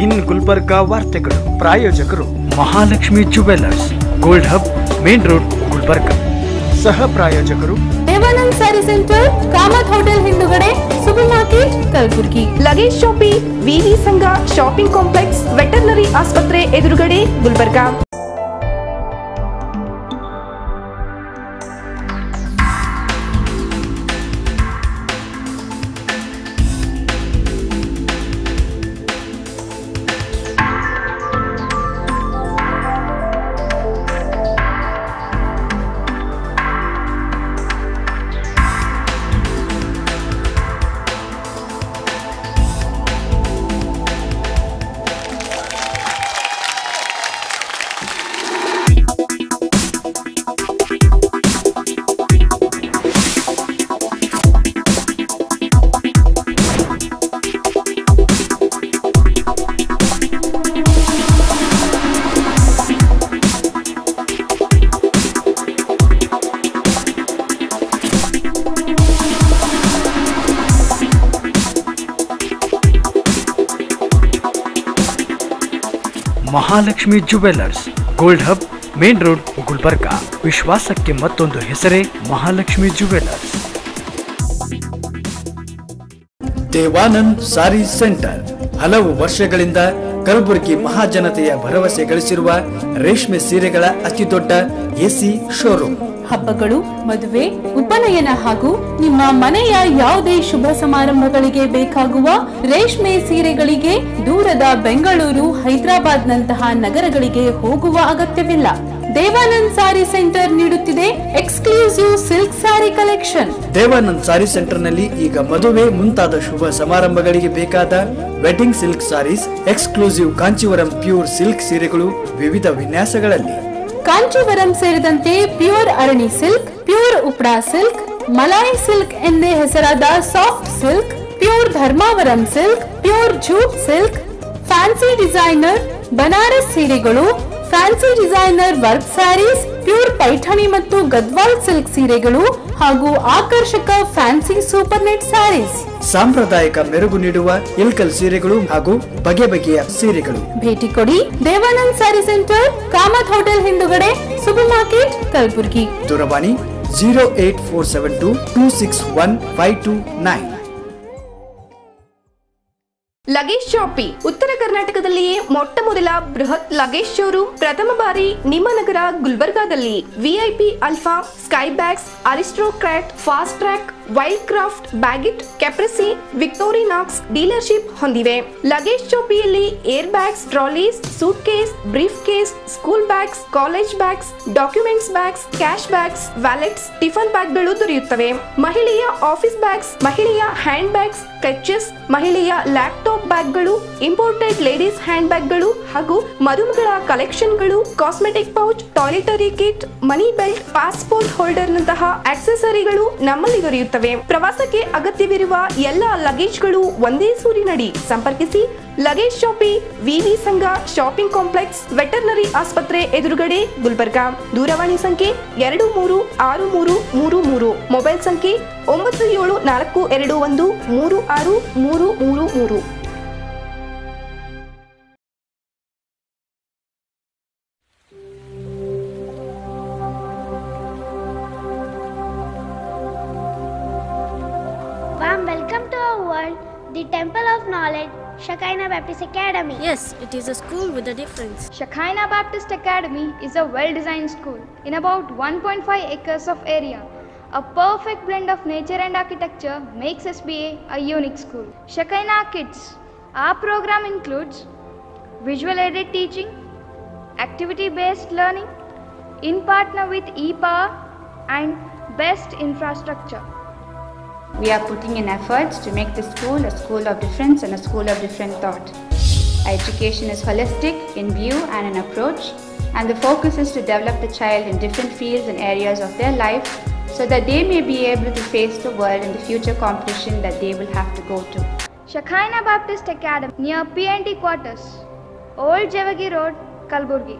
ಇನ್ ಗುಲ್ಬರ್ಗಾ ವಾರ್ತೆಗಳು ಪ್ರಾಯೋಜಕರು Mahalakshmi jewellers, gold hub, main road, Gulbarga. ಸಹ ಪ್ರಾಯೋಜಕರು ದೇವಾನಂದ್ ಸ್ಯಾರಿ ಸೆಂಟರ್, ಕಾಮತ್ ಹೋಟೆಲ್ ಹಿಂದುಗಡೆ, ಸೂಪರ್ ಮಾರ್ಕೆಟ್, ಕಲಬುರ್ಗಿ. ಲಗೇಜ್ ಶಾಪಿ, ವಿವಿ ಸಂಘ ಶಾಪಿಂಗ್ ಕಾಂಪ್ಲೆಕ್ಸ್, ವೆಟರ್ನರಿ ಆಸ್ಪತ್ರೆ ಎದುರುಗಡೆ, Gulbarga. Mahalakshmi jewellers, gold hub, main road, Gulbarga. ವಿಶ್ವಾಸಕ್ಕೆ ಮತ್ತೊಂದು ಹೆಸರೇ ಮಹಾಲಕ್ಷ್ಮಿ ಜುವೆಲ್ಲರ್ಸ್. ದೇವಾನಂದ್ ಸಾರಿ ಸೆಂಟರ್ ಹಲವು ವರ್ಷಗಳಿಂದ ಕಲಬುರಗಿ ಮಹಾಜನತೆಯ ಭರವಸೆ ಗಳಿಸಿರುವ ರೇಷ್ಮೆ ಸೀರೆಗಳ ಅತಿದೊಡ್ಡ ಎಸಿ ಶೋರೂಮ್. ಹಬ್ಬಗಳು, ಮದುವೆ, ಉಪನಯನ ಹಾಗೂ ನಿಮ್ಮ ಮನೆಯ ಯಾವುದೇ ಶುಭ ಸಮಾರಂಭಗಳಿಗೆ ಬೇಕಾಗುವ ರೇಷ್ಮೆ ಸೀರೆಗಳಿಗೆ ದೂರದ ಬೆಂಗಳೂರು, ಹೈದರಾಬಾದ್ ನಂತಹ ನಗರಗಳಿಗೆ ಹೋಗುವ ಅಗತ್ಯವಿಲ್ಲ. ದೇವಾನಂದ್ ಸಾರಿ ಸೆಂಟರ್ ನೀಡುತ್ತಿದೆ exclusive silk sari collection. Devanand sari centre ನಲ್ಲಿ ಈಗ ಮದುವೆ ಮುಂತಾದ ಶುಭ ಸಮಾರಂಭಗಳಿಗೆ ಬೇಕಾದ wedding silk saris, exclusive Kanchivaram pure silk ಸೀರೆಗಳು ವಿವಿಧ ವಿನ್ಯಾಸಗಳಲ್ಲಿ. ಕಾಂಚೀವರಂ ಸೇರಿದಂತೆ pure Arani silk, pure Uppada silk, Malai silk ಎಂದೇ ಹೆಸರಾದ soft silk, pure Dharmavaram silk, pure jute silk, fancy designer Banaras ಸೀರೆಗಳು, fancy designer work saris, pure Paithani ಮತ್ತು ಗದ್ವಾಲ್ ಸಿಲ್ಕ್ ಸೀರೆಗಳು ಹಾಗೂ ಆಕರ್ಷಕ ಫ್ಯಾನ್ಸಿ ಸೂಪರ್ ನೆಟ್ ಸ್ಯಾರೀಸ್. ಸಾಂಪ್ರದಾಯಿಕ ಮೆರುಗು ನೀಡುವ ಇಲ್ಕಲ್ ಸೀರೆಗಳು ಹಾಗೂ ಬಗೆ ಬಗೆಯ ಸೀರೆಗಳು. ಭೇಟಿ ಕೊಡಿ ದೇವಾನಂದ್ ಸ್ಯಾರಿ ಸೆಂಟರ್, ಕಾಮತ್ ಹೋಟೆಲ್ ಹಿಂದುಗಡೆ, ಸೂಪರ್ ಮಾರ್ಕೆಟ್, ಕಲಬುರ್ಗಿ. ದೂರವಾಣಿ 08472261529. ಲಗೇಜ್ ಶಾಪಿ ಉತ್ತರ ಕರ್ನಾಟಕದಲ್ಲಿಯೇ ಮೊಟ್ಟ ಮೊದಲ ಬೃಹತ್ ಲಗೇಜ್ ಶೋರೂಮ್ ಪ್ರಥಮ ಬಾರಿ ನಿಮ್ಮ ನಗರ ಗುಲ್ಬರ್ಗಾದಲ್ಲಿ. VIP alpha, sky bags, Aristocrat, Fastrack, Wildcraft, Baggit, Caprese, Victorinox dealership ಹೊಂದಿವೆ. ಲಗೇಜ್ ಶಾಪಿಯಲ್ಲಿ air bags, trolleys, suitcase, briefcase, school bags, college bags, documents bags, cash bags, wallets, tiffin ಬ್ಯಾಗ್ಗಳು ದೊರೆಯುತ್ತವೆ. ಮಹಿಳೆಯ office bags, ಮಹಿಳೆಯ handbags, clutches, ಮಹಿಳೆಯ laptop ಬ್ಯಾಗ್ಗಳು, imported ladies hand ಬ್ಯಾಗ್ಗಳು ಹಾಗೂ ಮರುಮಗಳ ಕಲೆಕ್ಷನ್ಗಳು, cosmetic pouch, toiletry kit, money belt, passport holder ನಂತಹ ಆಕ್ಸೆಸರಿಗಳು ನಮ್ಮಲ್ಲಿ ದೊರೆಯುತ್ತವೆ. ಪ್ರವಾಸಕ್ಕೆ ಅಗತ್ಯವಿರುವ ಎಲ್ಲ ಲಗೇಜ್ಗಳು ಒಂದೇ ಸೂರಿನಡಿ. ಸಂಪರ್ಕಿಸಿ ಲಗೇಜ್ ಶಾಪಿ, ವಿವಿ ಸಂಘ ಶಾಪಿಂಗ್ ಕಾಂಪ್ಲೆಕ್ಸ್, ವೆಟರ್ನರಿ ಆಸ್ಪತ್ರೆ ಎದುರುಗಡೆ, ಗುಲ್ಬರ್ಗಾ. ದೂರವಾಣಿ ಸಂಖ್ಯೆ 236333, ಮೊಬೈಲ್ ಸಂಖ್ಯೆ 9742213633. Warm welcome to our world, the Temple of Knowledge, Shekinah Baptist Academy. Yes, it is a school with a difference. Shekinah Baptist Academy is a well-designed school in about 1.5 acres of area. A perfect blend of nature and architecture makes SBA a unique school. Shekinah Kids. Our program includes visual aided teaching, activity-based learning, in partner with ePower and best infrastructure. We are putting in efforts to make this school a school of difference and a school of different thought. Our education is holistic in view and in approach, and the focus is to develop the child in different fields and areas of their life so that they may be able to face the world in the future competition that they will have to go to. Shekinah Baptist Academy near PNT quarters, Old Javagi Road, Kalburgi.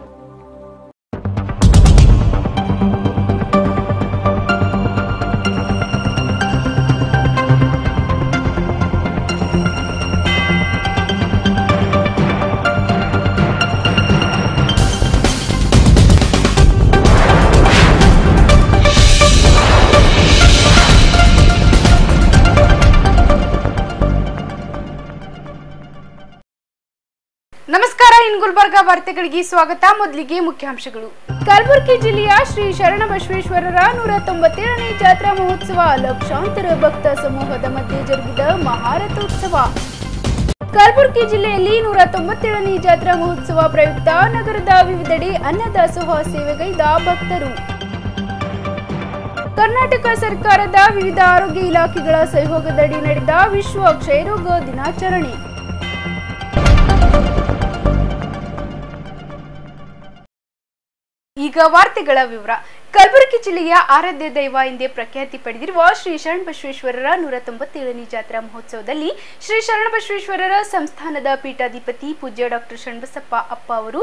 ಇನ್ ಗುಲ್ಬರ್ಗಾ ವಾರ್ತೆಗಳಿಗೆ ಸ್ವಾಗತ. ಮೊದಲಿಗೆ ಮುಖ್ಯಾಂಶಗಳು. ಕಲಬುರಗಿ ಜಿಲ್ಲೆಯ ಶ್ರೀ ಶರಣಬಸವೇಶ್ವರರ 197ನೇ ಜಾತ್ರಾ ಮಹೋತ್ಸವ, ಲಕ್ಷಾಂತರ ಭಕ್ತ ಸಮೂಹದ ಮಧ್ಯೆ ಜರುಗಿದ ಮಹಾರಥೋತ್ಸವ. ಕಲಬುರಗಿ ಜಿಲ್ಲೆಯಲ್ಲಿ 197ನೇ ಜಾತ್ರಾ ಮಹೋತ್ಸವ ಪ್ರಯುಕ್ತ ನಗರದ ವಿವಿಧೆಡೆ ಅನ್ನದಾಸೋಹ ಸೇವೆಗೈದ ಭಕ್ತರು. ಕರ್ನಾಟಕ ಸರ್ಕಾರದ ವಿವಿಧ ಆರೋಗ್ಯ ಇಲಾಖೆಗಳ ಸಹಯೋಗದಡಿ ನಡೆದ ವಿಶ್ವ ಕ್ಷಯರೋಗ ದಿನಾಚರಣೆ. ಈಗ ವಾರ್ತೆಗಳ ವಿವರ. ಕಲಬುರಗಿ ಜಿಲ್ಲೆಯ ಆರಾಧ್ಯ ದೈವ ಎಂದೇ ಪ್ರಖ್ಯಾತಿ ಪಡೆದಿರುವ ಶ್ರೀ ಶರಣಬಸವೇಶ್ವರರ 197ನೇ ಜಾತ್ರಾ ಮಹೋತ್ಸವದಲ್ಲಿ ಶ್ರೀ ಶರಣಬಸವೇಶ್ವರರ ಸಂಸ್ಥಾನದ ಪೀಠಾಧಿಪತಿ ಪೂಜ್ಯ ಡಾಕ್ಟರ್ ಶರಣಬಸಪ್ಪ ಅಪ್ಪ ಅವರು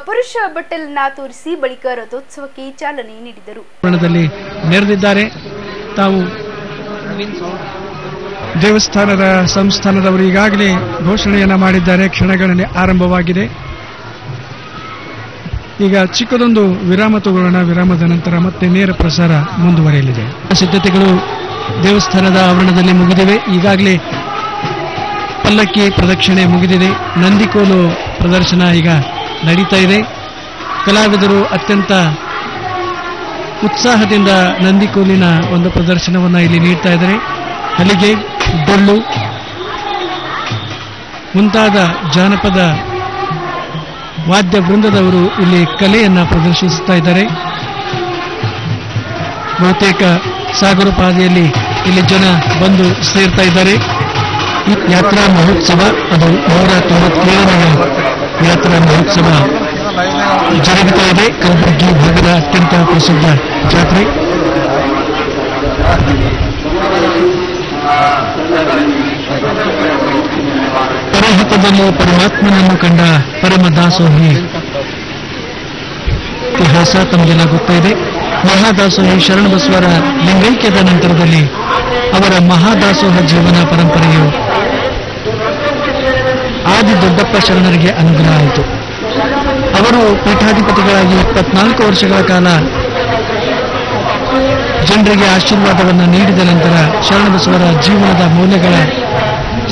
ಪುರುಷ ಬಟ್ಟಲನ್ನ ತೋರಿಸಿ ಬಳಿಕ ರಥೋತ್ಸವಕ್ಕೆ ಚಾಲನೆ ನೀಡಿದರು. ನೆರೆದಿದ್ದಾರೆ. ತಾವು ದೇವಸ್ಥಾನದ ಸಂಸ್ಥಾನದವರು ಈಗಾಗಲೇ ಘೋಷಣೆಯನ್ನ ಮಾಡಿದ್ದಾರೆ. ಕ್ಷಣಗಣನೆ ಆರಂಭವಾಗಿದೆ. ಈಗ ಚಿಕ್ಕದೊಂದು ವಿರಾಮ ತಗೊಳ್ಳೋಣ. ವಿರಾಮದ ನಂತರ ಮತ್ತೆ ನೇರ ಪ್ರಸಾರ ಮುಂದುವರಿಯಲಿದೆ. ಸಿದ್ಧತೆಗಳು ದೇವಸ್ಥಾನದ ಆವರಣದಲ್ಲಿ ಮುಗಿದಿವೆ. ಈಗಾಗಲೇ ಪಲ್ಲಕ್ಕಿ ಪ್ರದಕ್ಷಿಣೆ ಮುಗಿದಿದೆ. ನಂದಿಕೋಲು ಪ್ರದರ್ಶನ ಈಗ ನಡೀತಾ ಇದೆ. ಕಲಾವಿದರು ಅತ್ಯಂತ ಉತ್ಸಾಹದಿಂದ ನಂದಿಕೋಲಿನ ಒಂದು ಪ್ರದರ್ಶನವನ್ನು ಇಲ್ಲಿ ನೀಡ್ತಾ ಇದ್ದಾರೆ. ಹಲಿಗೆ, ಡೊಳ್ಳು ಮುಂತಾದ ಜಾನಪದ ವಾದ್ಯ ವೃಂದದವರು ಇಲ್ಲಿ ಕಲೆಯನ್ನ ಪ್ರದರ್ಶಿಸುತ್ತಾ ಇದ್ದಾರೆ. ಬಹುತೇಕ ಸಾಗರ ಪಾದೆಯಲ್ಲಿ ಇಲ್ಲಿ ಜನ ಬಂದು ಸೇರ್ತಾ ಇದ್ದಾರೆ. ಈ ಯಾತ್ರಾ ಮಹೋತ್ಸವ ಅದು 197ನೇ ಯಾತ್ರಾ ಮಹೋತ್ಸವ ಜರುಗುತ್ತಾ ಇದೆ. ಕಲಬುರಗಿ ಭಾಗದ ಅತ್ಯಂತ ಪ್ರಸಿದ್ಧ ಜಾತ್ರೆ. ಪರಹಿತದಲ್ಲಿ ಪರಮಾತ್ಮನನ್ನು ಕಂಡ ಪರಮ ದಾಸೋಹಿ ಇತಿಹಾಸ ತಮಗೆಲ್ಲ ಗೊತ್ತಾ ಇದೆ. ಮಹಾದಾಸೋಹಿ ಶರಣಬಸವರ ಲಿಂಗೈಕ್ಯದ ನಂತರದಲ್ಲಿ ಅವರ ಮಹಾದಾಸೋಹ ಜೀವನ ಪರಂಪರೆಯು ಆದಿ ದೊಡ್ಡಪ್ಪ ಶರಣರಿಗೆ ಅನುಗ್ರಹ ಆಯಿತು. ಅವರು ಪೀಠಾಧಿಪತಿಗಳಾಗಿ 24 ವರ್ಷಗಳ ಕಾಲ ಜನರಿಗೆ ಆಶೀರ್ವಾದವನ್ನು ನೀಡಿದ ನಂತರ ಶರಣಬಸವರ ಜೀವನದ ಮೌಲ್ಯಗಳ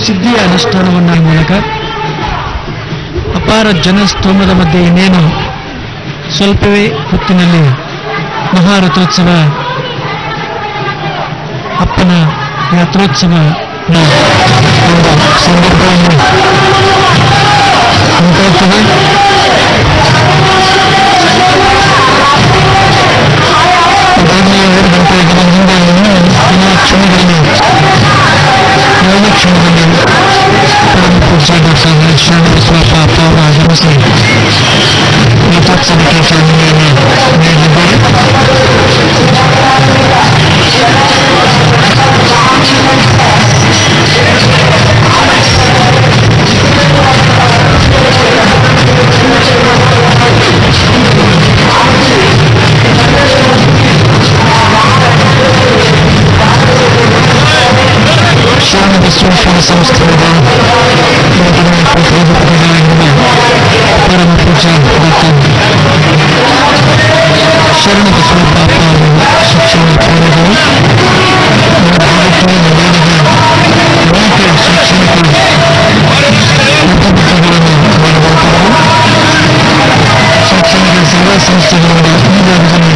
ಸಿದ್ಧಿಯ ಅನುಷ್ಠಾನವನ್ನ ಮೂಲಕ ಅಪಾರ ಜನಸ್ತೋಮದ ಮಧ್ಯೆ ಇನ್ನೇನು ಸ್ವಲ್ಪವೇ ಹೊತ್ತಿನಲ್ಲಿ ಮಹಾರಥೋತ್ಸವ, ಅಪ್ಪನ ಯಾತ್ರೋತ್ಸವ ಸಂದರ್ಭವನ್ನು ಉಂಟಾಗ್ತದೆ. ಈಗಾಗಲೇ 2 ಗಂಟೆಗಳ ಹಿಂದೆ ಕ್ಷಣದಲ್ಲಿ ಪರಮ ಪೂಜ್ಯ ಡಾಕ್ಟರ್ ಶರಣಬಸವಪ್ಪ ಅಪ್ಪ ಅವರ ಆಗಮಿಸಿ ರಥೋತ್ಸವಕ್ಕೆ ಚಾಲನೆಯನ್ನು ನೀಡಲಿದ್ದಾರೆ. ಶರಣಬಸವೇಶ್ವರ ಸಂಸ್ಥಾನದ ಪರಮ ಪೂಜ್ಯ ಡಾಕ್ಟರ್ ಶರಣಬಸವಪ್ಪ ಅಪ್ಪ ಅವರ ಶಿಕ್ಷಣ ಕಾರ್ಯಗಳು ಅನೇಕ ಶೈಕ್ಷಣಿಕ ಮತಮುಖಗಳನ್ನು ಮಾಡಿದಂಥವರು. ಶೈಕ್ಷಣಿಕ ಸೇವಾ ಸಂಸ್ಥೆಗಳಿಂದ ಈ ಭಾಗದಲ್ಲಿ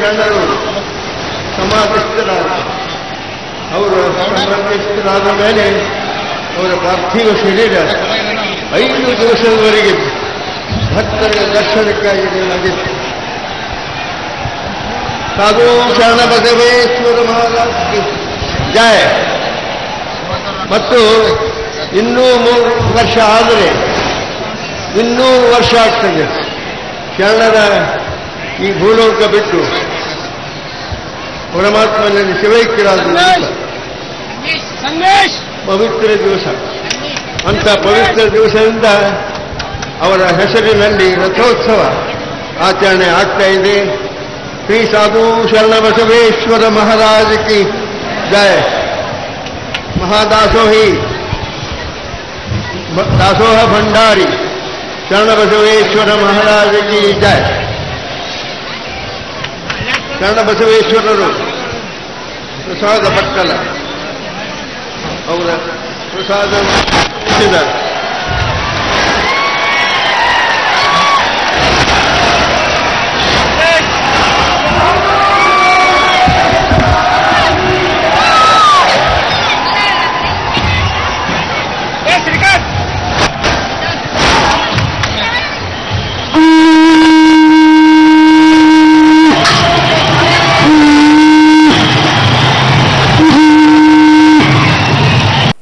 ಶರಣರು ಸಮಾಧಿಸ್ಥರಾದ ಅವರು ಸಮಾಧಿಸ್ಥರಾದ ಮೇಲೆ ಅವರ ಪಾರ್ಥಿವ ಶರೀರ 5 ದಿವಸದವರೆಗೆ ಭಕ್ತರ ದರ್ಶನಕ್ಕಾಗಿ ನೀಡಲಾಗಿತ್ತು. ಸಾಧು ಶರಣ ಬಸವೇಶ್ವರ ಮಹಾರಾಜ್ ಜಯ. ಮತ್ತು ಇನ್ನೂ 3 ವರ್ಷ ಆದರೆ 200 ವರ್ಷ ಆಗ್ತದೆ ಶರಣರ ಈ ಭೂಲೋಕ ಬಿಟ್ಟು ಪರಮಾತ್ಮನಲ್ಲಿ ಶಿವೈಕ್ಯರಾದ ಪವಿತ್ರ ದಿವಸ. ಅಂತ ಪವಿತ್ರ ದಿವಸದಿಂದ ಅವರ ಹೆಸರಿನಲ್ಲಿ ರಥೋತ್ಸವ ಆಚರಣೆ ಆಗ್ತಾ ಇದೆ. ಶ್ರೀ ಸಾಧು ಶರಣ ಬಸವೇಶ್ವರ ಮಹಾರಾಜ ಕಿ ಜಯ. ಮಹಾದಾಸೋಹಿ ದಾಸೋಹ ಭಂಡಾರಿ ಶರಣ ಬಸವೇಶ್ವರ ಮಹಾರಾಜ ಕಿ ಜಯ. ಶರಣ ಬಸವೇಶ್ವರರು ಪ್ರಸಾದ ಪಟ್ಟಲ ಅವರ ಪ್ರಸಾದ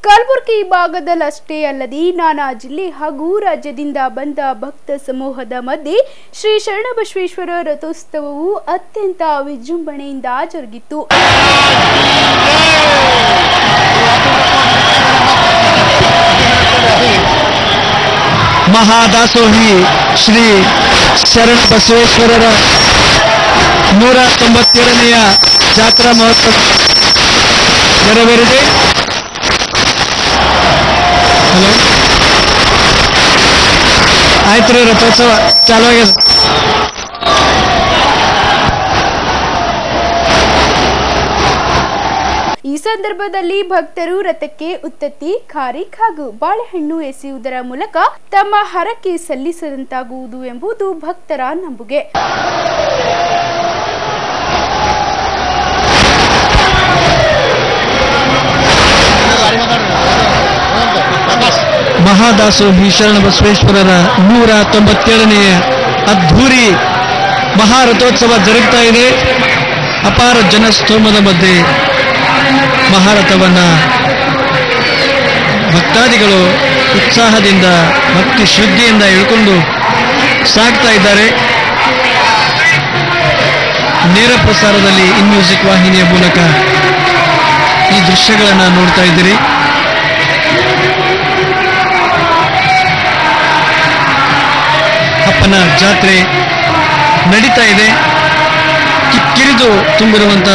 ಕಲಬುರಗಿ ಭಾಗದಲ್ಲಷ್ಟೇ ಅಲ್ಲದೆ ನಾನಾ ಜಿಲ್ಲೆ ಹಾಗೂ ರಾಜ್ಯದಿಂದ ಬಂದ ಭಕ್ತ ಸಮೂಹದ ಮಧ್ಯೆ ಶ್ರೀ ಶರಣಬಸವೇಶ್ವರ ರಥೋತ್ಸವವು ಅತ್ಯಂತ ವಿಜೃಂಭಣೆಯಿಂದ ಜರುಗಿತು. ಮಹಾದಾಸೋಹಿ ಶ್ರೀ ಶರಣ ಬಸವೇಶ್ವರರ 197ನೆಯ ಜಾತ್ರಾ ಮಹೋತ್ಸವ ನೆರವೇರಿದೆ. ಹಲೋ, ಆಯ್ತು ರೀ, ರಥೋತ್ಸವ ಚಾಲು ಆಗ್ಯದ. ಈ ಸಂದರ್ಭದಲ್ಲಿ ಭಕ್ತರು ರಥಕ್ಕೆ ಉತ್ತತ್ತಿ, ಖಾರಿಕ್ ಹಾಗೂ ಬಾಳೆಹಣ್ಣು ಎಸೆಯುವುದರ ಮೂಲಕ ತಮ್ಮ ಹರಕೆ ಸಲ್ಲಿಸದಂತಾಗುವುದು ಎಂಬುದು ಭಕ್ತರ ನಂಬುಗೆ. ಮಹಾದಾಸೋಹಿ ಶರಣ ಬಸವೇಶ್ವರರ 197ನೆಯ ಅದ್ಧೂರಿ ಮಹಾರಥೋತ್ಸವ ಜರುಗ್ತಾ ಇದೆ. ಅಪಾರ ಜನಸ್ತೋಮದ ಮಧ್ಯೆ ಮಹಾರಥವನ್ನ ಭಕ್ತಾದಿಗಳು ಉತ್ಸಾಹದಿಂದ ಭಕ್ತಿ ಶ್ರದ್ಧೆಯಿಂದ ಇಳ್ಕೊಂಡು ಸಾಗ್ತಾ ಇದ್ದಾರೆ. ನೇರ ಪ್ರಸಾರದಲ್ಲಿ ಇನ್ ಮ್ಯೂಸಿಕ್ ವಾಹಿನಿಯ ಮೂಲಕ ಈ ದೃಶ್ಯಗಳನ್ನು ನೋಡ್ತಾ ಇದ್ದೀರಿ. ಅಪ್ಪನ ಜಾತ್ರೆ ನಡೀತಾ ಇದೆ. ಕಿಕ್ಕಿರಿದು ತುಂಬಿರುವಂತ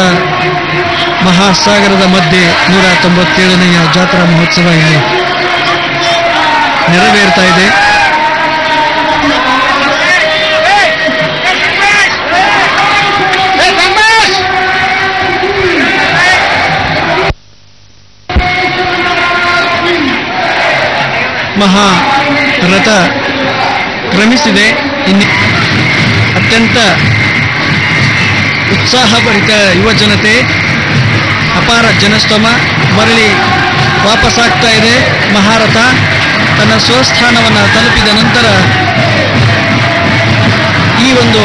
ಮಹಾಸಾಗರದ ಮಧ್ಯೆ 197ನೆಯ ಜಾತ್ರಾ ಮಹೋತ್ಸವ ಇಲ್ಲಿ ನೆರವೇರ್ತಾ ಇದೆ. ಮಹಾ ರಥ ಕ್ರಮಿಸಿದೆ. ಇನ್ನು ಅತ್ಯಂತ ಉತ್ಸಾಹಭರಿತ ಯುವ ಜನತೆ, ಅಪಾರ ಜನಸ್ತೋಮ ಮರಳಿ ವಾಪಸ್ಸಾಗ್ತಾ ಇದೆ. ಮಹಾರಥ ತನ್ನ ಸ್ವಸ್ಥಾನವನ್ನು ತಲುಪಿದ ನಂತರ ಈ ಒಂದು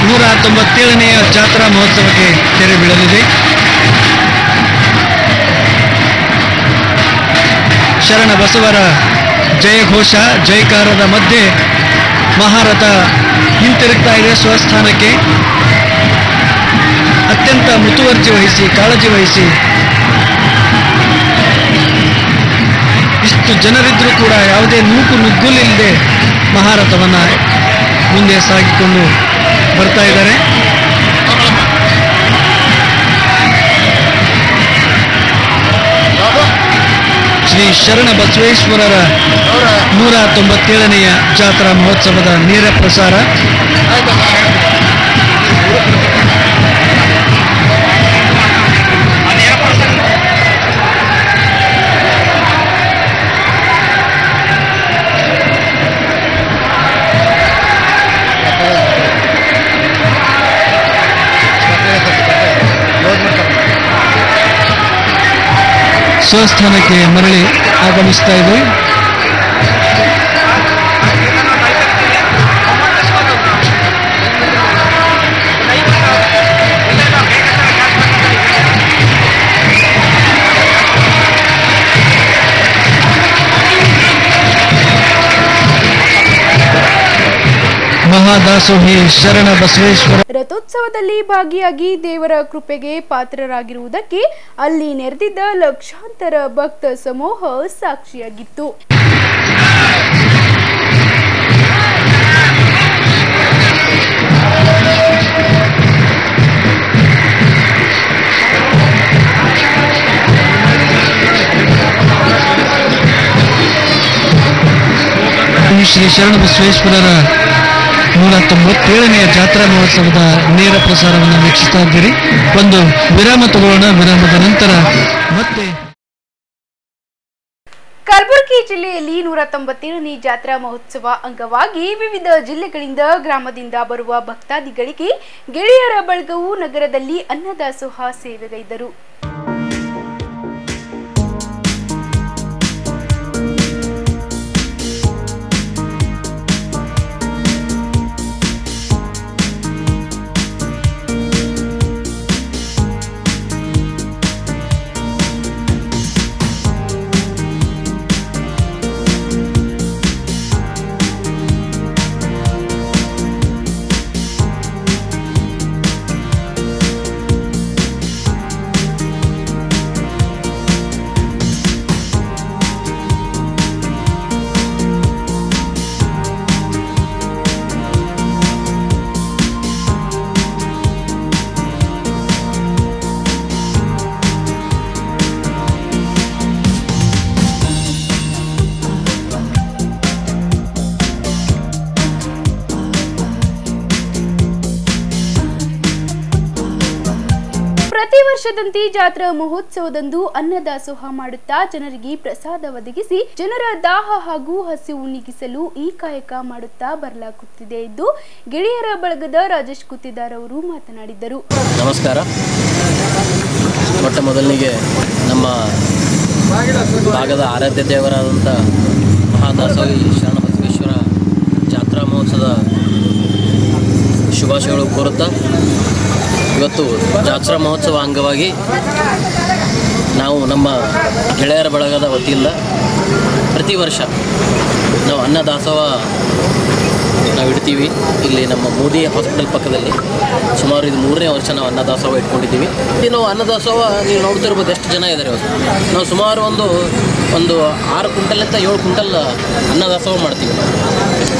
197ನೆಯ ಜಾತ್ರಾ ಮಹೋತ್ಸವಕ್ಕೆ ತೆರೆ ಬೀಳಲಿದೆ. ಶರಣ ಬಸವರ ಜಯಘೋಷ ಜಯಕಾರದ ಮಧ್ಯೆ ಮಹಾರಥ ಹಿಂತಿರುಗ್ತಾ ಇದೆ ಸ್ವಸ್ಥಾನಕ್ಕೆ. ಅತ್ಯಂತ ಮುತುವರ್ಜಿ ವಹಿಸಿ, ಕಾಳಜಿ ವಹಿಸಿ, ಇಷ್ಟು ಜನರಿದ್ರೂ ಕೂಡ ಯಾವುದೇ ನೂಕು ನುಗ್ಗುಲಿಲ್ಲದೆ ಮಹಾರಥವನ್ನು ಮುಂದೆ ಸಾಗಿಕೊಂಡು ಬರ್ತಾ ಇದ್ದಾರೆ. ಶ್ರೀ ಶರಣ ಬಸವೇಶ್ವರರ 197ನೆಯ ಜಾತ್ರಾ ಮಹೋತ್ಸವದ ನೇರ ಪ್ರಸಾರ ಸ್ವಸ್ಥಾನಕ್ಕೆ ಮರಳಿ ಆಗಮಿಸ್ತಾ ಇದೆ. ಮಹಾದಾಸೋಹಿ ಶರಣ ಬಸವೇಶ್ವರ ರಥೋತ್ಸವದಲ್ಲಿ ಭಾಗಿಯಾಗಿ ದೇವರ ಕೃಪೆಗೆ ಪಾತ್ರರಾಗಿರುವುದಕ್ಕೆ ಅಲ್ಲಿ ನೆರೆದಿದ್ದ ಲಕ್ಷಾಂತರ ಭಕ್ತ ಸಮೂಹ ಸಾಕ್ಷಿಯಾಗಿತ್ತು. ಶ್ರೀ ಶರಣ ಬಸವೇಶ್ವರರ 197ನೇ ಜಾತ್ರಾ ಮಹೋತ್ಸವದ ನೇರ ಪ್ರಸಾರವನ್ನು ವೀಕ್ಷಿಸ್ತಾ ಇದ್ದೀರಿ. ಒಂದು ವಿರಾಮ ತಗೊಳ್ಳೋಣ. ವಿರಾಮದ ನಂತರ ಮತ್ತೆ ಕಲಬುರಗಿ ಜಿಲ್ಲೆಯಲ್ಲಿ 197ನೇ ಜಾತ್ರಾ ಮಹೋತ್ಸವ ಅಂಗವಾಗಿ ವಿವಿಧ ಜಿಲ್ಲೆಗಳಿಂದ ಗ್ರಾಮದಿಂದ ಬರುವ ಭಕ್ತಾದಿಗಳಿಗೆ ಗೆಳೆಯರ ಬಳಗವು ನಗರದಲ್ಲಿ ಅನ್ನದಾಸೋಹ ಸೇವೆಗೈದರು. ಪ್ರತಿ ವರ್ಷದಂತೆ ಜಾತ್ರಾ ಮಹೋತ್ಸವದಂದು ಅನ್ನದಾಸೋಹ ಮಾಡುತ್ತಾ ಜನರಿಗೆ ಪ್ರಸಾದ ಒದಗಿಸಿ ಜನರ ದಾಹ ಹಾಗೂ ಹಸಿವು ನೀಗಿಸಲು ಈ ಕಾಯಕ ಮಾಡುತ್ತಾ ಬರಲಾಗುತ್ತಿದೆ ಎಂದು ಗೆಳೆಯರ ಬಳಗದ ರಾಜೇಶ್ ಗುತ್ತಿದಾರ್ ಅವರು ಮಾತನಾಡಿದರು. ನಮಸ್ಕಾರ. ಮೊಟ್ಟ ಮೊದಲಿಗೆ ನಮ್ಮ ಭಾಗದ ಆರಾಧ್ಯ ದೇವರಾದಂಥ ಮಹಾದಾಸೋಹಿ ಶರಣ ಬಸವೇಶ್ವರ ಜಾತ್ರಾ ಮಹೋತ್ಸವದ ಶುಭಾಶಯಗಳು ಕೋರುತ್ತಾ ಇವತ್ತು ಜಾತ್ರಾ ಮಹೋತ್ಸವ ಅಂಗವಾಗಿ ನಾವು ನಮ್ಮ ಗೆಳೆಯರ ಬಳಗದ ವತಿಯಿಂದ ಪ್ರತಿ ವರ್ಷ ನಾವು ಅನ್ನದಾಸೋಹ ನಾವು ಇಡ್ತೀವಿ. ಇಲ್ಲಿ ನಮ್ಮ ಮೋದಿ ಹಾಸ್ಪಿಟಲ್ ಪಕ್ಕದಲ್ಲಿ ಸುಮಾರು ಇದು 3ನೇ ವರ್ಷ ನಾವು ಅನ್ನದಾಸೋಹ ಇಟ್ಕೊಂಡಿದ್ದೀವಿ. ಇಲ್ಲಿ ನಾವು ಅನ್ನದಾಸೋಹ ನೀವು ನೋಡ್ತಿರ್ಬೋದು ಎಷ್ಟು ಜನ ಇದ್ದಾರೆ ಇವತ್ತು. ನಾವು ಸುಮಾರು ಒಂದು 6 ಕ್ವಿಂಟಲಿಂದ 7 ಕ್ವಿಂಟಲ್ ಅನ್ನದಾಸೋಹ ಮಾಡ್ತೀವಿ.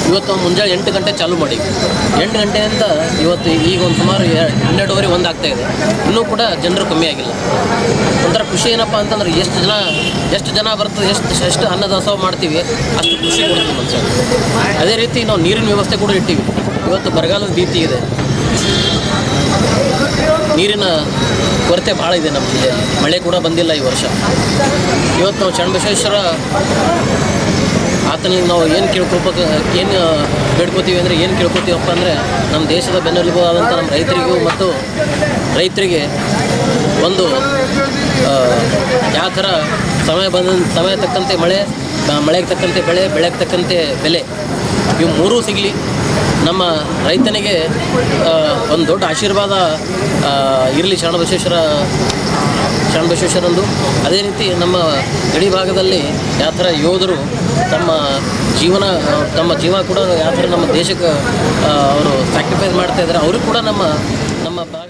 ಇವತ್ತು ಮುಂಜಾನೆ 8 ಗಂಟೆ ಚಾಲೂ ಮಾಡೀವಿ. 8 ಗಂಟೆಯಿಂದ ಇವತ್ತು ಈಗ ಒಂದು ಸುಮಾರು 12:30 1 ಆಗ್ತಾಯಿದೆ. ಇನ್ನೂ ಕೂಡ ಜನರು ಕಮ್ಮಿ ಆಗಿಲ್ಲ. ಒಂಥರ ಖುಷಿ ಏನಪ್ಪ ಅಂತಂದ್ರೆ ಎಷ್ಟು ಜನ ಬರ್ತದೆ, ಎಷ್ಟು ಅನ್ನದಾಸೋಹ ಮಾಡ್ತೀವಿ ಅಷ್ಟು ಖುಷಿ ಕೊಡ್ತೀವಿ ಮನುಷ್ಯ. ಅದೇ ರೀತಿ ನಾವು ನೀರಿನ ವ್ಯವಸ್ಥೆ ಕೂಡ ಇಟ್ಟಿವಿ. ಇವತ್ತು ಬರಗಾಲದ ಭೀತಿ ಇದೆ, ನೀರಿನ ಕೊರತೆ ಭಾಳ ಇದೆ ನಮ್ಮ ಜಿಲ್ಲೆಯಲ್ಲಿ. ಮಳೆ ಕೂಡ ಬಂದಿಲ್ಲ ಈ ವರ್ಷ. ಇವತ್ತು ನಾವು ಶರಣಬಸವೇಶ್ವರ ಆತನಿಗೆ ನಾವು ಏನು ಬೇಡ್ಕೋತೀವಿ ಅಂದರೆ ಏನು ಕೇಳ್ಕೊತೀವಪ್ಪ ಅಂದರೆ ನಮ್ಮ ದೇಶದ ಬೆನ್ನೆಲುಬು ಆದಂಥ ನಮ್ಮ ರೈತರಿಗೂ ಮತ್ತು ರೈತರಿಗೆ ಒಂದು ಯಾವ ಥರ ಸಮಯ ತಕ್ಕಂತೆ ಮಳೆಗೆ ತಕ್ಕಂತೆ ಬೆಳೆಗೆ ತಕ್ಕಂತೆ ಬೆಲೆ ಇವು ಮೂರೂ ಸಿಗಲಿ. ನಮ್ಮ ರೈತನಿಗೆ ಒಂದು ದೊಡ್ಡ ಆಶೀರ್ವಾದ ಇರಲಿ ಶರಣಬಸವೇಶ್ವರಂದು. ಅದೇ ರೀತಿ ನಮ್ಮ ಗಡಿ ಭಾಗದಲ್ಲಿ ಯಾವ ಥರ ಯೋಧರು ತಮ್ಮ ಜೀವ ಕೂಡ ಯಾವ ಥರ ನಮ್ಮ ದೇಶಕ್ಕೆ ಅವರು ಸ್ಯಾಕ್ರಿಫೈಸ್ ಮಾಡ್ತಾ ಇದ್ದಾರೆ, ಅವರು ಕೂಡ ನಮ್ಮ ಭಾಗ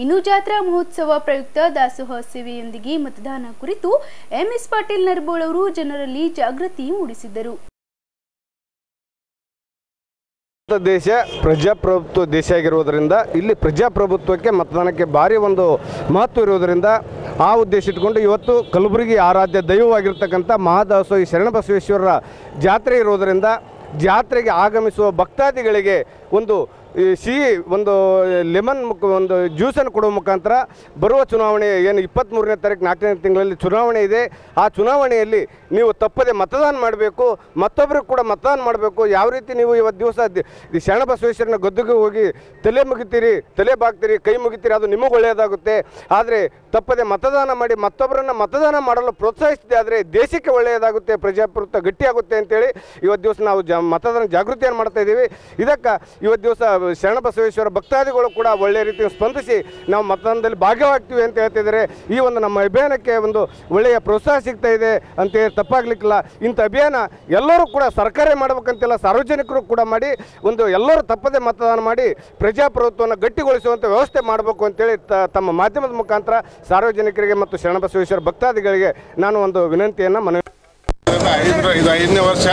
ಇನ್ನು ಜಾತ್ರಾ ಮಹೋತ್ಸವ ಪ್ರಯುಕ್ತ ದಾಸೋಹ ಸೇವೆಯೊಂದಿಗೆ ಮತದಾನ ಕುರಿತು ಎಂಎಸ್ ಪಾಟೀಲ್ ನರಬೋಳ್ ಅವರು ಜನರಲ್ಲಿ ಜಾಗೃತಿ ಮೂಡಿಸಿದರು. ದೇಶ ಪ್ರಜಾಪ್ರಭುತ್ವ ದೇಶ ಆಗಿರುವುದರಿಂದ ಇಲ್ಲಿ ಪ್ರಜಾಪ್ರಭುತ್ವಕ್ಕೆ ಮತದಾನಕ್ಕೆ ಭಾರಿ ಒಂದು ಮಹತ್ವ ಇರುವುದರಿಂದ ಆ ಉದ್ದೇಶ ಇಟ್ಕೊಂಡು ಇವತ್ತು ಕಲಬುರಗಿ ಆರಾಧ್ಯ ದೈವವಾಗಿರ್ತಕ್ಕಂಥ ಮಹಾದಾಸೋಹಿ ಶರಣಬಸವೇಶ್ವರರ ಜಾತ್ರೆ ಇರುವುದರಿಂದ ಜಾತ್ರೆಗೆ ಆಗಮಿಸುವ ಭಕ್ತಾದಿಗಳಿಗೆ ಒಂದು ಸಿಹಿ ಒಂದು ಲೆಮನ್ ಒಂದು ಜ್ಯೂಸನ್ನು ಕೊಡುವ ಮುಖಾಂತರ ಬರುವ ಚುನಾವಣೆ ಏನು 23ನೇ ತಾರೀಕು 4ನೇ ತಿಂಗಳಲ್ಲಿ ಚುನಾವಣೆ ಇದೆ. ಆ ಚುನಾವಣೆಯಲ್ಲಿ ನೀವು ತಪ್ಪದೆ ಮತದಾನ ಮಾಡಬೇಕು, ಮತ್ತೊಬ್ಬರಿಗೆ ಕೂಡ ಮತದಾನ ಮಾಡಬೇಕು. ಯಾವ ರೀತಿ ನೀವು ಇವತ್ತು ದಿವಸ ಶರಣಬಸವೇಶ್ವರನ ಗದ್ದುಗೆ ಹೋಗಿ ತಲೆ ಮುಗಿತೀರಿ, ತಲೆ ಬಾಗ್ತೀರಿ, ಕೈ ಮುಗಿತೀರಿ, ಅದು ನಿಮಗೆ ಒಳ್ಳೆಯದಾಗುತ್ತೆ. ಆದರೆ ತಪ್ಪದೆ ಮತದಾನ ಮಾಡಿ ಮತ್ತೊಬ್ಬರನ್ನು ಮತದಾನ ಮಾಡಲು ಪ್ರೋತ್ಸಾಹಿಸಿದೆ ಆದರೆ ದೇಶಕ್ಕೆ ಒಳ್ಳೆಯದಾಗುತ್ತೆ, ಪ್ರಜಾಪ್ರಭುತ್ವ ಗಟ್ಟಿಯಾಗುತ್ತೆ ಅಂತೇಳಿ ಇವತ್ತು ದಿವಸ ನಾವು ಮತದಾನ ಜಾಗೃತಿಯನ್ನು ಮಾಡ್ತಾ ಇದ್ದೀವಿ. ಇದಕ್ಕೆ ಇವತ್ತು ದಿವಸ ಶರಣಬಸವೇಶ್ವರ ಭಕ್ತಾದಿಗಳು ಕೂಡ ಒಳ್ಳೆಯ ರೀತಿಯಲ್ಲಿ ಸ್ಪಂದಿಸಿ ನಾವು ಮತದಾನದಲ್ಲಿ ಭಾಗವಾಗ್ತೀವಿ ಅಂತ ಹೇಳ್ತಿದ್ದಾರೆ. ಈ ಒಂದು ನಮ್ಮ ಅಭಿಯಾನಕ್ಕೆ ಒಂದು ಒಳ್ಳೆಯ ಪ್ರೋತ್ಸಾಹ ಸಿಗ್ತಾ ಇದೆ ಅಂತ ತಪ್ಪಾಗ್ಲಿಕ್ಕಿಲ್ಲ. ಇಂಥ ಅಭಿಯಾನ ಎಲ್ಲರೂ ಕೂಡ ಸರ್ಕಾರ ಮಾಡಬೇಕಂತಿಲ್ಲ, ಸಾರ್ವಜನಿಕರು ಕೂಡ ಮಾಡಿ ಒಂದು ಎಲ್ಲರೂ ತಪ್ಪದೆ ಮತದಾನ ಮಾಡಿ ಪ್ರಜಾಪ್ರಭುತ್ವವನ್ನು ಗಟ್ಟಿಗೊಳಿಸುವಂಥ ವ್ಯವಸ್ಥೆ ಮಾಡಬೇಕು ಅಂತೇಳಿ ತಮ್ಮ ಮಾಧ್ಯಮದ ಮುಖಾಂತರ ಸಾರ್ವಜನಿಕರಿಗೆ ಮತ್ತು ಶರಣಬಸವೇಶ್ವರ ಭಕ್ತಾದಿಗಳಿಗೆ ನಾನು ಒಂದು ವಿನಂತಿಯನ್ನು ಮನವಿ. ಇದು 5ನೇ ವರ್ಷ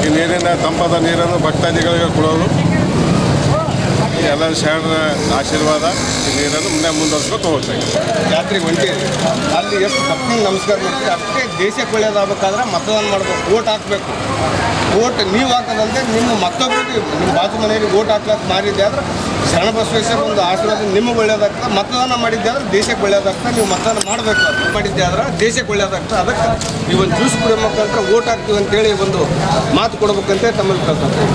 ಈ ನೀರಿನ ತಂಪಾದ ನೀರನ್ನು ಭಕ್ತಾದಿಗಳಿಗೆ ಕೊಡೋದು. ಎಲ್ಲ ಶರಣರ ಆಶೀರ್ವಾದ ಈ ನೀರನ್ನು ಮುಂದುವರ್ಸ್ಕೊಂಡು ಹೋಗ್ತಾರೆ. ಜಾತ್ರೆಗೆ ಹೊಂಟೀರಿ, ಅಲ್ಲಿ ಎಷ್ಟು ಭಕ್ತಿಗೆ ನಮಸ್ಕಾರ ಮಾಡ್ತೀವಿ. ಅಷ್ಟೇ ದೇಶಕ್ಕೆ ಒಳ್ಳೆಯದಾಗಬೇಕಾದ್ರೆ ಮತದಾನ ಮಾಡಬೇಕು, ವೋಟ್ ಹಾಕಬೇಕು. ವೋಟ್ ನೀವು ಹಾಕೋದಂದ್ರೆ ನಿಮ್ಮ ಮತ್ತೊಬ್ಬರಿಗೆ ನಿಮ್ಮ ಬಾಜು ಮನೆಯಲ್ಲಿ ವೋಟ್ ಹಾಕ್ಲಕ್ಕೆ ಮಾರಿದ್ದೆ ಆದರೆ ಶರಣಬಸವೇಶ್ವರ ಒಂದು ಆಶೀರ್ವಾದ ನಿಮಗೆ ಒಳ್ಳೆಯದಾಗ್ತದೆ. ಮತದಾನ ಮಾಡಿದ್ದೆ ಆದರೆ ದೇಶಕ್ಕೆ ಒಳ್ಳೆಯದಾಗ್ತದೆ. ನೀವು ಮತದಾನ ಮಾಡಬೇಕು, ಅದು ಮಾಡಿದ್ದೆ ಆದ್ರೆ ದೇಶಕ್ಕೆ ಒಳ್ಳೆಯದಾಗ್ತದೆ. ಅದಕ್ಕೆ ಈ ಒಂದು ಜ್ಯೂಸ್ ಕುಡಿಯೋ ಮುಖಾಂತರ ವೋಟ್ ಹಾಕ್ತೀವಿ ಅಂತೇಳಿ ಒಂದು ಮಾತು ಕೊಡ್ಬೇಕಂತ ತಮ್ಮಲ್ಲಿ ಕಳ್ತಾರೆ.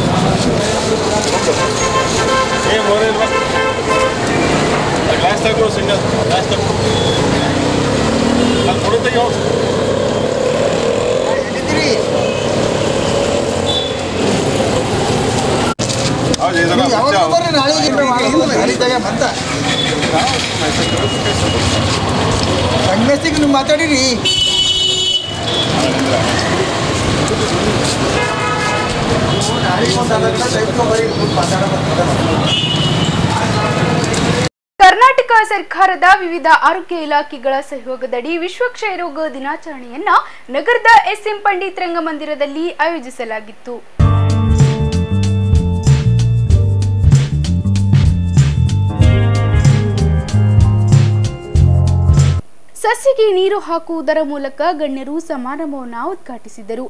ಗ್ಲಾಸ್ ತಗೋ ಸಿಂಗಲ್ ಗ್ಲಾಸ್ ತಗೋ ಅದು ಕೊಡು ತೆಗಿ ಹೋಗಿ ಸಂಘಸ್ತಿಗೆ ನೀವು ಮಾತಾಡಿರಿ. ಕರ್ನಾಟಕ ಸರ್ಕಾರದ ವಿವಿಧ ಆರೋಗ್ಯ ಇಲಾಖೆಗಳ ಸಹಯೋಗದಡಿ ವಿಶ್ವ ಕ್ಷಯರೋಗ ದಿನಾಚರಣೆಯನ್ನ ನಗರದ ಎಸ್ಎಂ ಪಂಡಿತ್ ರಂಗಮಂದಿರದಲ್ಲಿ ಆಯೋಜಿಸಲಾಗಿತ್ತು. ಸಸಿಗೆ ನೀರು ಹಾಕುವುದರ ಮೂಲಕ ಗಣ್ಯರು ಸಮಾರಂಭವನ್ನು ಉದ್ಘಾಟಿಸಿದರು.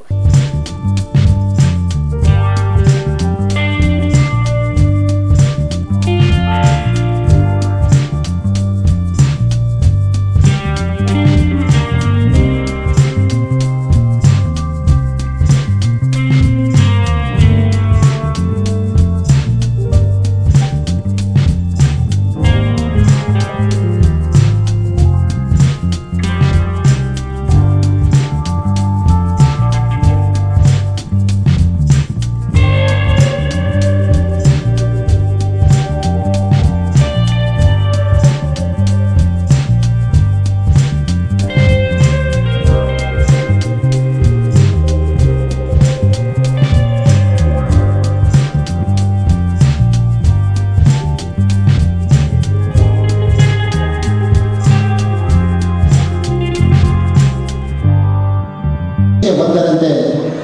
ಬಂದರಂತೆ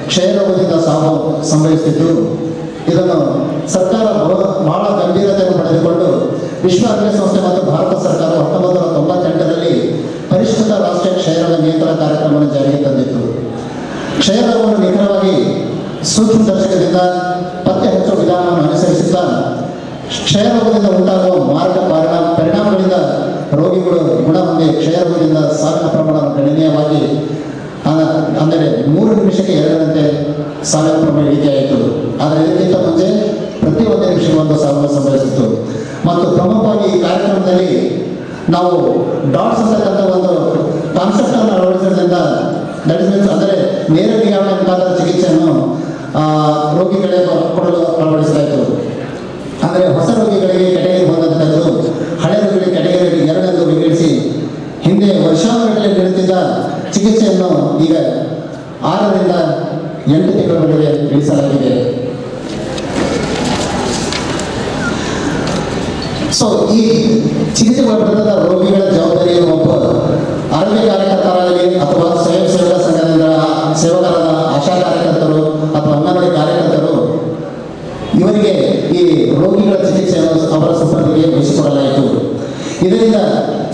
ಕ್ಷಯರೋಗದಿಂದ ಸಾವು ಸಂಭವಿಸುತ್ತಿದ್ದು ಇದನ್ನು ಸರ್ಕಾರ ಬಹಳ ಗಂಭೀರತೆಯನ್ನು ಪಡೆದುಕೊಂಡು ವಿಶ್ವ ಆರೋಗ್ಯ ಸಂಸ್ಥೆ ಮತ್ತು ಭಾರತ ಸರ್ಕಾರ 1998ರಲ್ಲಿ ಪರಿಷ್ಕೃತ ರಾಷ್ಟ್ರೀಯ ಕ್ಷಯರೋಗ ನಿಯಂತ್ರಣ ಕಾರ್ಯಕ್ರಮವನ್ನು ಜಾರಿಗೆ ತಂದಿತ್ತು. ಕ್ಷಯರೋಗವನ್ನು ನಿಖರವಾಗಿ ಸೂಕ್ಷ್ಮದರ್ಶಕದಿಂದ ಪತ್ತೆ ಹಚ್ಚುವ ವಿಧಾನವನ್ನು ಅನುಸರಿಸುತ್ತಾ ಕ್ಷಯರೋಗದಿಂದ ಉಂಟಾಗುವ ಮಾರಕ ಪರಿಣಾಮಗಳಿಂದ ರೋಗಿಗಳು ಗುಣ ಹೊಂದಿ ಕ್ಷಯರೋಗದಿಂದ ಸಾವಿನ ಪ್ರಮಾಣ ಗಣನೀಯವಾಗಿ ಅಂದರೆ 3 ನಿಮಿಷಕ್ಕೆ 2ರಂತೆ ಸಾವಿನ ಪ್ರಮಾಣ ಇಳಿಕೆಯಾಯಿತು. ಆದರೆ ಇದಕ್ಕಿಂತ ಮುಂಚೆ ಪ್ರತಿ 1 ನಿಮಿಷಕ್ಕೆ 1 ಸಾವಿನ ಸಂಭವಿಸಿತ್ತು. ಮತ್ತು ಪ್ರಮುಖವಾಗಿ ಈ ಕಾರ್ಯಕ್ರಮದಲ್ಲಿ ನಾವು ಡಾಟ್ಸ್ ಅಂತಕ್ಕಂಥ ಒಂದು ಕಾನ್ಸೆಪ್ಟ್ ಅನ್ನು ಅಳವಡಿಸೋದ್ರಿಂದ ಅಂದರೆ ನೇರ ನಿಗಾವಣೆ ಮುಂತಾದ ಚಿಕಿತ್ಸೆಯನ್ನು ರೋಗಿಗಳಿಗೆ ಕೊಡಲು ಅಳವಡಿಸಲಾಯಿತು. ಅಂದರೆ ಹೊಸ ರೋಗಿಗಳಿಗೆ ಕೆಟಗರಿ ಹೊಂದಂಥದ್ದು ಹಳೆ ರೋಗಿಗಳಿಗೆ ಕೆಟಗರಿ 2 ಎಂದು ವಿಂಗಡಿಸಿ ಹಿಂದೆ ವರ್ಷಾನುಗಟ್ಟಲೆ ನೀಡುತ್ತಿದ್ದ ಚಿಕಿತ್ಸೆಯನ್ನು ಈಗ 6ರಿಂದ 8 ತಿಂಗಳವರೆಗೆ ಇಳಿಸಲಾಗಿದೆ. ಸೊ ಈ ಚಿಕಿತ್ಸೆ ಒಳಪಡಿದ ರೋಗಿಗಳ ಜವಾಬ್ದಾರಿಯನ್ನು ಒಬ್ಬ ಆರೋಗ್ಯ ಕಾರ್ಯಕರ್ತರಾಗಲಿ ಅಥವಾ ಸ್ವಯಂ ಸೇವಕ ಸಂಘದಿಂದ ಸೇವಕರಾದ ಆಶಾ ಕಾರ್ಯಕರ್ತರು ಅಥವಾ ಅಂಗನವಾಡಿ ಕಾರ್ಯಕರ್ತರು ಇವರಿಗೆ ಈ ರೋಗಿಗಳ ಚಿಕಿತ್ಸೆಯನ್ನು ಅವರ ಸುಪರ್ದಿಗೆ ವಹಿಸಿಕೊಡಲಾಯಿತು. ಇದರಿಂದ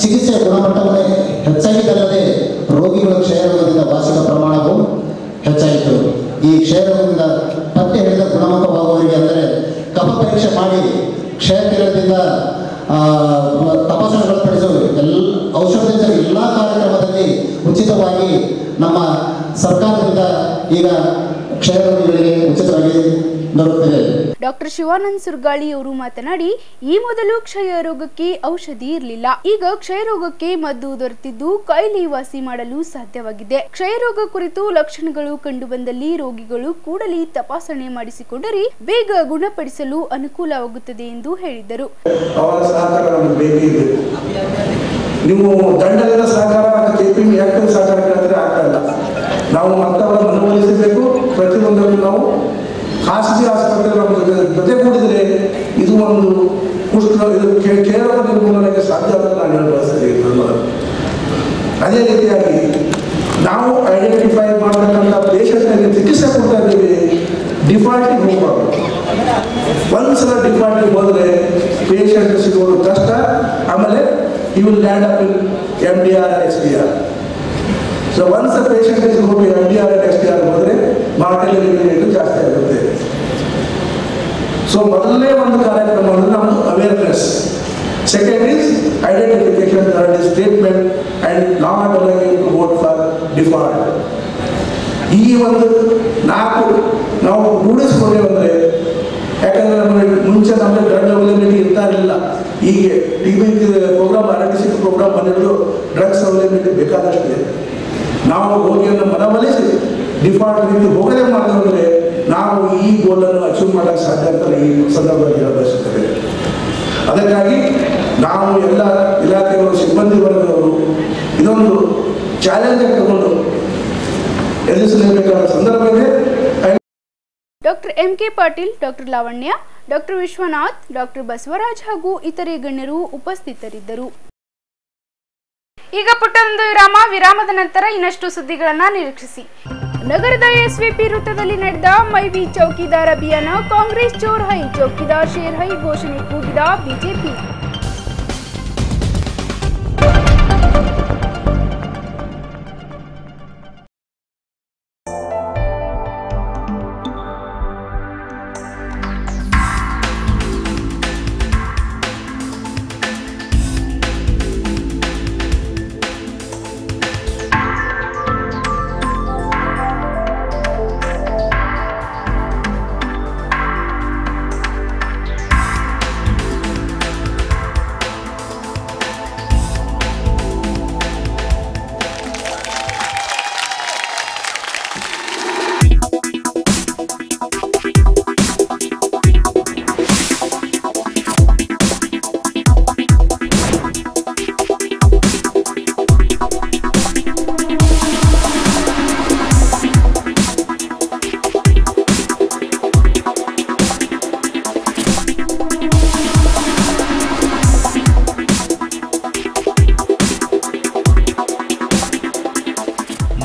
ಚಿಕಿತ್ಸೆಯ ಗುಣಮಟ್ಟವನ್ನು ಹೆಚ್ಚಾಗಿದ್ದಲ್ಲದೆ ರೋಗಿಗಳು ಕ್ಷಯರೋಗದಿಂದ ವಾಸಿಕ ಪ್ರಮಾಣವು ಹೆಚ್ಚಾಯಿತು. ಈ ಕ್ಷಯರೋಗದಿಂದ ಪತ್ತೆ ಹಿಡಿದ ಗುಣಮುಖವಾಗುವವರಿಗೆ ಅಂದರೆ ಕಫ ಪರೀಕ್ಷೆ ಮಾಡಿ ಕ್ಷಯರೋಗದಿಂದ ತಪಾಸಣೆಗಳು ಪಡಿಸುವುದು ಔಷಧದ ಎಲ್ಲ ಕಾರ್ಯಕ್ರಮದಲ್ಲಿ ಉಚಿತವಾಗಿ ನಮ್ಮ ಸರ್ಕಾರದಿಂದ ಈಗ ಕ್ಷಯರೋಗಿಗಳಿಗೆ ಉಚಿತವಾಗಿ ದೊರಕುತ್ತಿದೆ. ಡಾಕ್ಟರ್ ಶಿವಾನಂದ್ ಸುರ್ಗಾಳಿ ಅವರು ಮಾತನಾಡಿ, ಈ ಮೊದಲು ಕ್ಷಯ ರೋಗಕ್ಕೆ ಔಷಧಿ ಇರಲಿಲ್ಲ. ಈಗ ಕ್ಷಯ ರೋಗಕ್ಕೆ ಮದ್ದು ದೊರೆತಿದ್ದು ಕಾಯಿಲೆ ವಾಸಿ ಮಾಡಲು ಸಾಧ್ಯವಾಗಿದೆ. ಕ್ಷಯ ರೋಗ ಕುರಿತು ಲಕ್ಷಣಗಳು ಕಂಡುಬಂದಲ್ಲಿ ರೋಗಿಗಳು ಕೂಡಲೇ ತಪಾಸಣೆ ಮಾಡಿಸಿಕೊಂಡರೆ ಬೇಗ ಗುಣಪಡಿಸಲು ಅನುಕೂಲವಾಗುತ್ತದೆ ಎಂದು ಹೇಳಿದರು. ನೀವು ದಂಡದ ಸಹಕಾರ ಕೆಪಿಎಂ ಆಕ್ಟಿವ್ ಸಹಕಾರ ಕೇಳಿದ್ರೆ ಆಗ್ತಾ ಇಲ್ಲ. ನಾವು ಮತ್ತವರ ಮನವೊಲಿಸಬೇಕು. ಪ್ರತಿಯೊಂದನ್ನು ನಾವು ಖಾಸಗಿ ಆಸ್ಪತ್ರೆ ಜೊತೆಗೂಡಿದರೆ ಇದು ಒಂದು ಕ್ಷಯರೋಗ ನಿರ್ಮೂಲನೆಗೆ ಸಾಧ್ಯ ಅಂತ ನಾನು ಹೇಳಿ ಬಯಸ್ತೇನೆ. ಅದೇ ರೀತಿಯಾಗಿ ನಾವು ಐಡೆಂಟಿಫೈ ಮಾಡತಕ್ಕಂಥ ಪೇಷಂಟ್ನಲ್ಲಿ ಚಿಕಿತ್ಸೆ ಕೊಡ್ತಾ ಇದ್ದೀವಿ. ಡಿಫಾಲ್ಟಿಗೆ ಹೋಗಬಾರ್ದು. ಒಂದ್ಸಲ ಡಿಫಾಲ್ಟಿಗೆ ಹೋದರೆ ಪೇಷಂಟ್ ಸಿಗೋದು ಕಷ್ಟ. ಆಮೇಲೆ he will land up in MDR and SDR. So once the patient is going to MDR and SDR ಹೋದರೆ ಮಾರ್ಟಲಿಟಿ ರೇಟ್ ಜಾಸ್ತಿ ಆಗುತ್ತೆ. ಸೊ ಮೊದಲನೇ ಒಂದು ಕಾರ್ಯಕ್ರಮ ಅಂದರೆ ನಮ್ಮದು awareness. Second is identification, third is treatment and not allowing to vote for default. ಈ ಒಂದು 4 ನಾವು ರೂಢಿಸ್ಕೊಂಡೇವೆ ಅಂದರೆ, ಯಾಕಂದರೆ ನಮಗೆ ಮುಂಚೆ ನಮಗೆ ಡ್ರಗ್ ಅವೈಲಬಿಲಿಟಿ ಇರ್ತಾ ಇರಲಿಲ್ಲ. ಹೀಗೆ ಪ್ರೋಗ್ರಾಮ್ RNDC ಪ್ರೋಗ್ರಾಮ್ ಬಂದಿರೋದು ಡ್ರಗ್ಸ್ ಅವೈಲಬಿಲಿಟಿ ಬೇಕಾದಷ್ಟಿದೆ. ನಾವು ರೋಗಿಯನ್ನು ಮನವೊಲಿಸಿ ಡಿಫಾಲ್ಟ್ ರೀತಿ ಹೋಗದೆ ಮಾಡಿದ್ರೆ ನಾವು ಈ ಗೋಲನ್ನು ಅಚೀವ್ ಮಾಡೋಕ್ಕೆ ಸಾಧ್ಯ ಅಂತ ಈ ಸಂದರ್ಭದಲ್ಲಿ ಹೇಳಬಯಸುತ್ತೇವೆ. ಅದಕ್ಕಾಗಿ ನಾವು ಎಲ್ಲ ಇಲಾಖೆಗಳು, ಸಿಬ್ಬಂದಿ ವರ್ಗದವರು ಇದೊಂದು ಚಾಲೆಂಜ್ ತಗೊಂಡು ಎದುರಿಸಲೇಬೇಕಾದ ಸಂದರ್ಭ ಇದೆ. Doctor MK Patil, doctor Lavanya, doctor Vishwanath, doctor Basavaraj ಹಾಗೂ ಇತರೆ ಗಣ್ಯರು ಉಪಸ್ಥಿತರಿದ್ದರು. ಈಗ ಪುಟ್ಟದೊಂದು ವಿರಾಮದ ನಂತರ ಇನ್ನಷ್ಟು ಸುದ್ದಿಗಳನ್ನ ನಿರೀಕ್ಷಿಸಿ. ನಗರದ SVP ವೃತ್ತದಲ್ಲಿ ನಡೆದ ಮೈ ಬಿ ಚೌಕಿದಾರ್ ಅಭಿಯಾನ. ಕಾಂಗ್ರೆಸ್ ಚೋರ್ ಹೈ, ಚೌಕಿದಾರ್ ಶೇರ್ ಹೈ ಘೋಷಣೆ ಕೂಗಿದ BJP.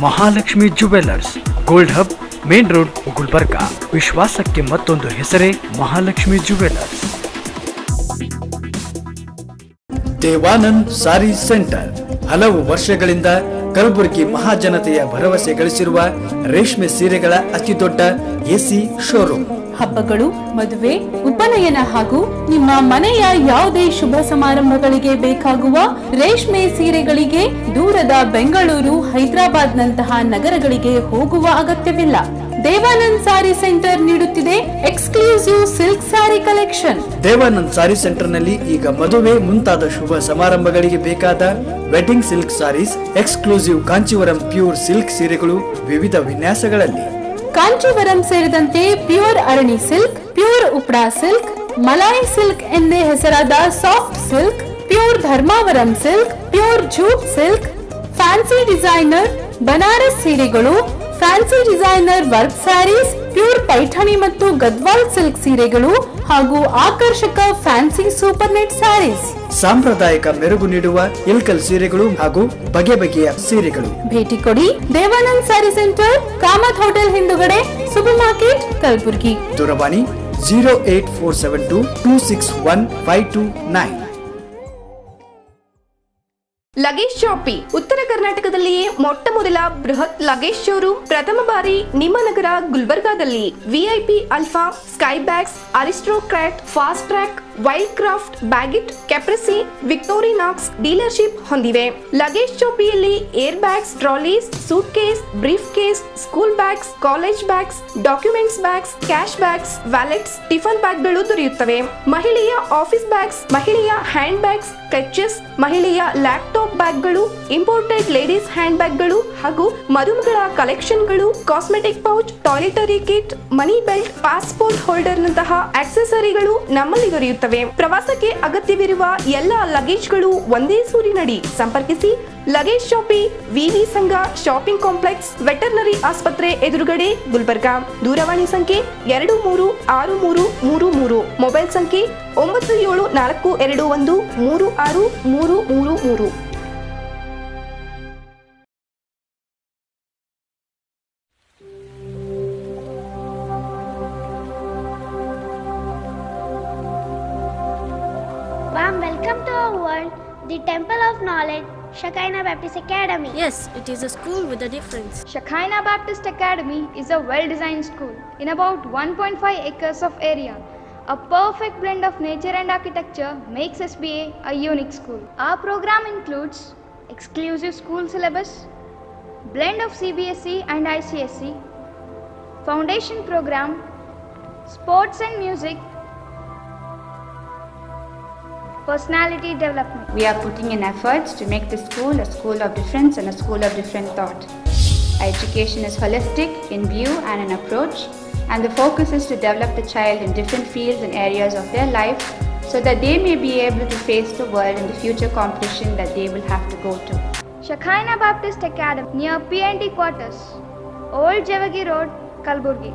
Mahalakshmi jewellers, gold hub, main road, Gulbarga. ವಿಶ್ವಾಸಕ್ಕೆ ಮತ್ತೊಂದು ಹೆಸರೇ ಮಹಾಲಕ್ಷ್ಮಿ ಜುವೆಲ್ಲರ್ಸ್. ದೇವಾನಂದ್ ಸಾರಿ ಸೆಂಟರ್ ಹಲವು ವರ್ಷಗಳಿಂದ ಕಲಬುರಗಿ ಮಹಾಜನತೆಯ ಭರವಸೆ ಗಳಿಸಿರುವ ರೇಷ್ಮೆ ಸೀರೆಗಳ ಅತಿದೊಡ್ಡ ಎಸಿ ಶೋರೂಮ್. ಹಬ್ಬಗಳು, ಮದುವೆ, ಉಪನಯನ ಹಾಗೂ ನಿಮ್ಮ ಮನೆಯ ಯಾವುದೇ ಶುಭ ಸಮಾರಂಭಗಳಿಗೆ ಬೇಕಾಗುವ ರೇಷ್ಮೆ ಸೀರೆಗಳಿಗೆ ದೂರದ ಬೆಂಗಳೂರು, ಹೈದರಾಬಾದ್ ನಂತಹ ನಗರಗಳಿಗೆ ಹೋಗುವ ಅಗತ್ಯವಿಲ್ಲ. ದೇವಾನಂದ್ ಸಾರಿ ಸೆಂಟರ್ ನೀಡುತ್ತಿದೆ exclusive silk sari collection. Devanand sari centre ನಲ್ಲಿ ಈಗ ಮದುವೆ ಮುಂತಾದ ಶುಭ ಸಮಾರಂಭಗಳಿಗೆ ಬೇಕಾದ wedding silk saris, exclusive Kanchivaram pure silk ಸೀರೆಗಳು ವಿವಿಧ ವಿನ್ಯಾಸಗಳಲ್ಲಿ. ಕಾಂಚೀವರಂ ಸೇರಿದಂತೆ pure Arani silk, pure Uppada silk, Malai silk ಎಂದೇ ಹೆಸರಾದ soft silk, pure Dharmavaram silk, pure jute silk, fancy designer Banaras ಸೀರೆಗಳು, fancy designer work saris, pure Paithani ಮತ್ತು ಗದ್ವಾಲ್ ಸಿಲ್ಕ್ ಸೀರೆಗಳು ಹಾಗೂ ಆಕರ್ಷಕ ಫ್ಯಾನ್ಸಿ ಸೂಪರ್ ನೆಟ್ ಸ್ಯಾರೀಸ್, ಸಾಂಪ್ರದಾಯಿಕ ಮೆರುಗು ನೀಡುವ ಇಲ್ಕಲ್ ಸೀರೆಗಳು ಹಾಗೂ ಬಗೆ ಬಗೆಯ ಸೀರೆಗಳು. ಭೇಟಿ ಕೊಡಿ ದೇವಾನಂದ್ ಸ್ಯಾರಿ ಸೆಂಟರ್, ಕಾಮತ್ ಹೋಟೆಲ್ ಹಿಂದುಗಡೆ, ಸೂಪರ್ ಮಾರ್ಕೆಟ್, ಕಲಬುರಗಿ. ದೂರವಾಣಿ 08472 261 529. ಲಗೇಜ್ ಶಾಪಿ ಉತ್ತರ ಕರ್ನಾಟಕದಲ್ಲಿಯೇ ಮೊಟ್ಟ ಮೊದಲ ಬೃಹತ್ ಲಗೇಜ್ ಶೋರೂಮ್ ಪ್ರಥಮ ಬಾರಿ ನಿಮ್ಮ ನಗರ ಗುಲ್ಬರ್ಗಾದಲ್ಲಿ. VIP alpha, sky bags, Aristocrat, Fastrack, Wildcraft, Baggit, Caprese, Victorinox dealership ಹೊಂದಿವೆ. ಲಗೇಜ್ ಶಾಪಿಯಲ್ಲಿ air bags, trolleys, suitcase, briefcase, school bags, college bags, documents bags, cash bags, wallets, tiffin ಬ್ಯಾಗ್ಗಳು ದೊರೆಯುತ್ತವೆ. ಮಹಿಳೆಯ office bags, ಮಹಿಳೆಯ handbags, clutches, ಮಹಿಳೆಯ laptop ಬ್ಯಾಗ್ಗಳು, imported ladies hand ಬ್ಯಾಗ್ಗಳು ಹಾಗೂ ಮದುಮಗಳ ಕಲೆಕ್ಷನ್ಗಳು, cosmetic pouch, toiletry kit, money belt, passport holder ನಂತಹ ಆಕ್ಸೆಸರಿಗಳು ನಮ್ಮಲ್ಲಿ ದೊರೆಯುತ್ತವೆ. ಪ್ರವಾಸಕ್ಕೆ ಅಗತ್ಯವಿರುವ ಎಲ್ಲ ಲಗೇಜ್ಗಳು ಒಂದೇ ಸೂರಿನಡಿ. ಸಂಪರ್ಕಿಸಿ ಲಗೇಜ್ ಶಾಪಿ, ವಿವಿ ಸಂಘ ಶಾಪಿಂಗ್ ಕಾಂಪ್ಲೆಕ್ಸ್, ವೆಟರ್ನರಿ ಆಸ್ಪತ್ರೆ ಎದುರುಗಡೆ, ಗುಲ್ಬರ್ಗಾ. ದೂರವಾಣಿ ಸಂಖ್ಯೆ 236333, ಮೊಬೈಲ್ ಸಂಖ್ಯೆ 9742213633. Warm welcome to our world, the Temple of Knowledge, Shekinah Baptist Academy. Yes, it is a school with a difference. Shekinah Baptist Academy is a well-designed school in about 1.5 acres of area. A perfect blend of nature and architecture makes SBA a unique school. Our program includes exclusive school syllabus, blend of CBSE and ICSE, foundation program, sports and music, personality development. We are putting in efforts to make this school a school of difference and a school of different thought. Our education is holistic in view and in approach, and the focus is to develop the child in different fields and areas of their life so that they may be able to face the world in the future competition that they will have to go to. Shekinah Baptist Academy near PNT quarters, Old Javagi Road, Kalburgi.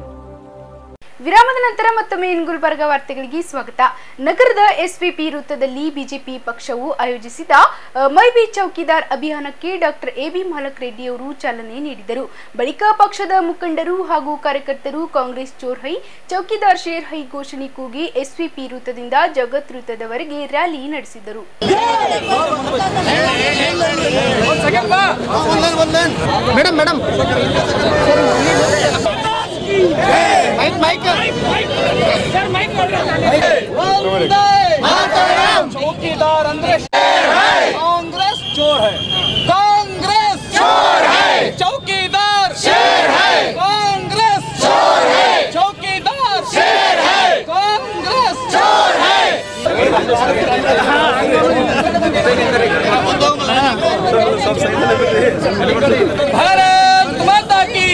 ವಿರಾಮದ ನಂತರ ಮತ್ತೊಮ್ಮೆ ಗುಲ್ಬರ್ಗಾ ವಾರ್ತೆಗಳಿಗೆ ಸ್ವಾಗತ. ನಗರದ SVP ವೃತ್ತದಲ್ಲಿ BJP ಪಕ್ಷವು ಆಯೋಜಿಸಿದ ಮೈ ಬಿ ಚೌಕಿದಾರ್ ಅಭಿಯಾನಕ್ಕೆ ಡಾಕ್ಟರ್ ಎಬಿ ಮಾಲಕ್ ರೆಡ್ಡಿ ಅವರು ಚಾಲನೆ ನೀಡಿದರು. ಬಳಿಕ ಪಕ್ಷದ ಮುಖಂಡರು ಹಾಗೂ ಕಾರ್ಯಕರ್ತರು ಕಾಂಗ್ರೆಸ್ ಚೋರ್ ಹೈ, ಚೌಕಿದಾರ್ ಶೇರ್ ಹೈ ಘೋಷಣೆ ಕೂಗಿ ಎಸ್ವಿಪಿ ವೃತ್ತದಿಂದ ಜಗತ್ ವೃತ್ತದವರೆಗೆ ರ್ಯಾಲಿ ನಡೆಸಿದರು. चौकीदार अंदर कांग्रेस चोर है, कांग्रेस चोर है, चौकीदार शेर है, कांग्रेस चोर है, चौकीदार शेर है, कांग्रेस चोर है. भारत माता की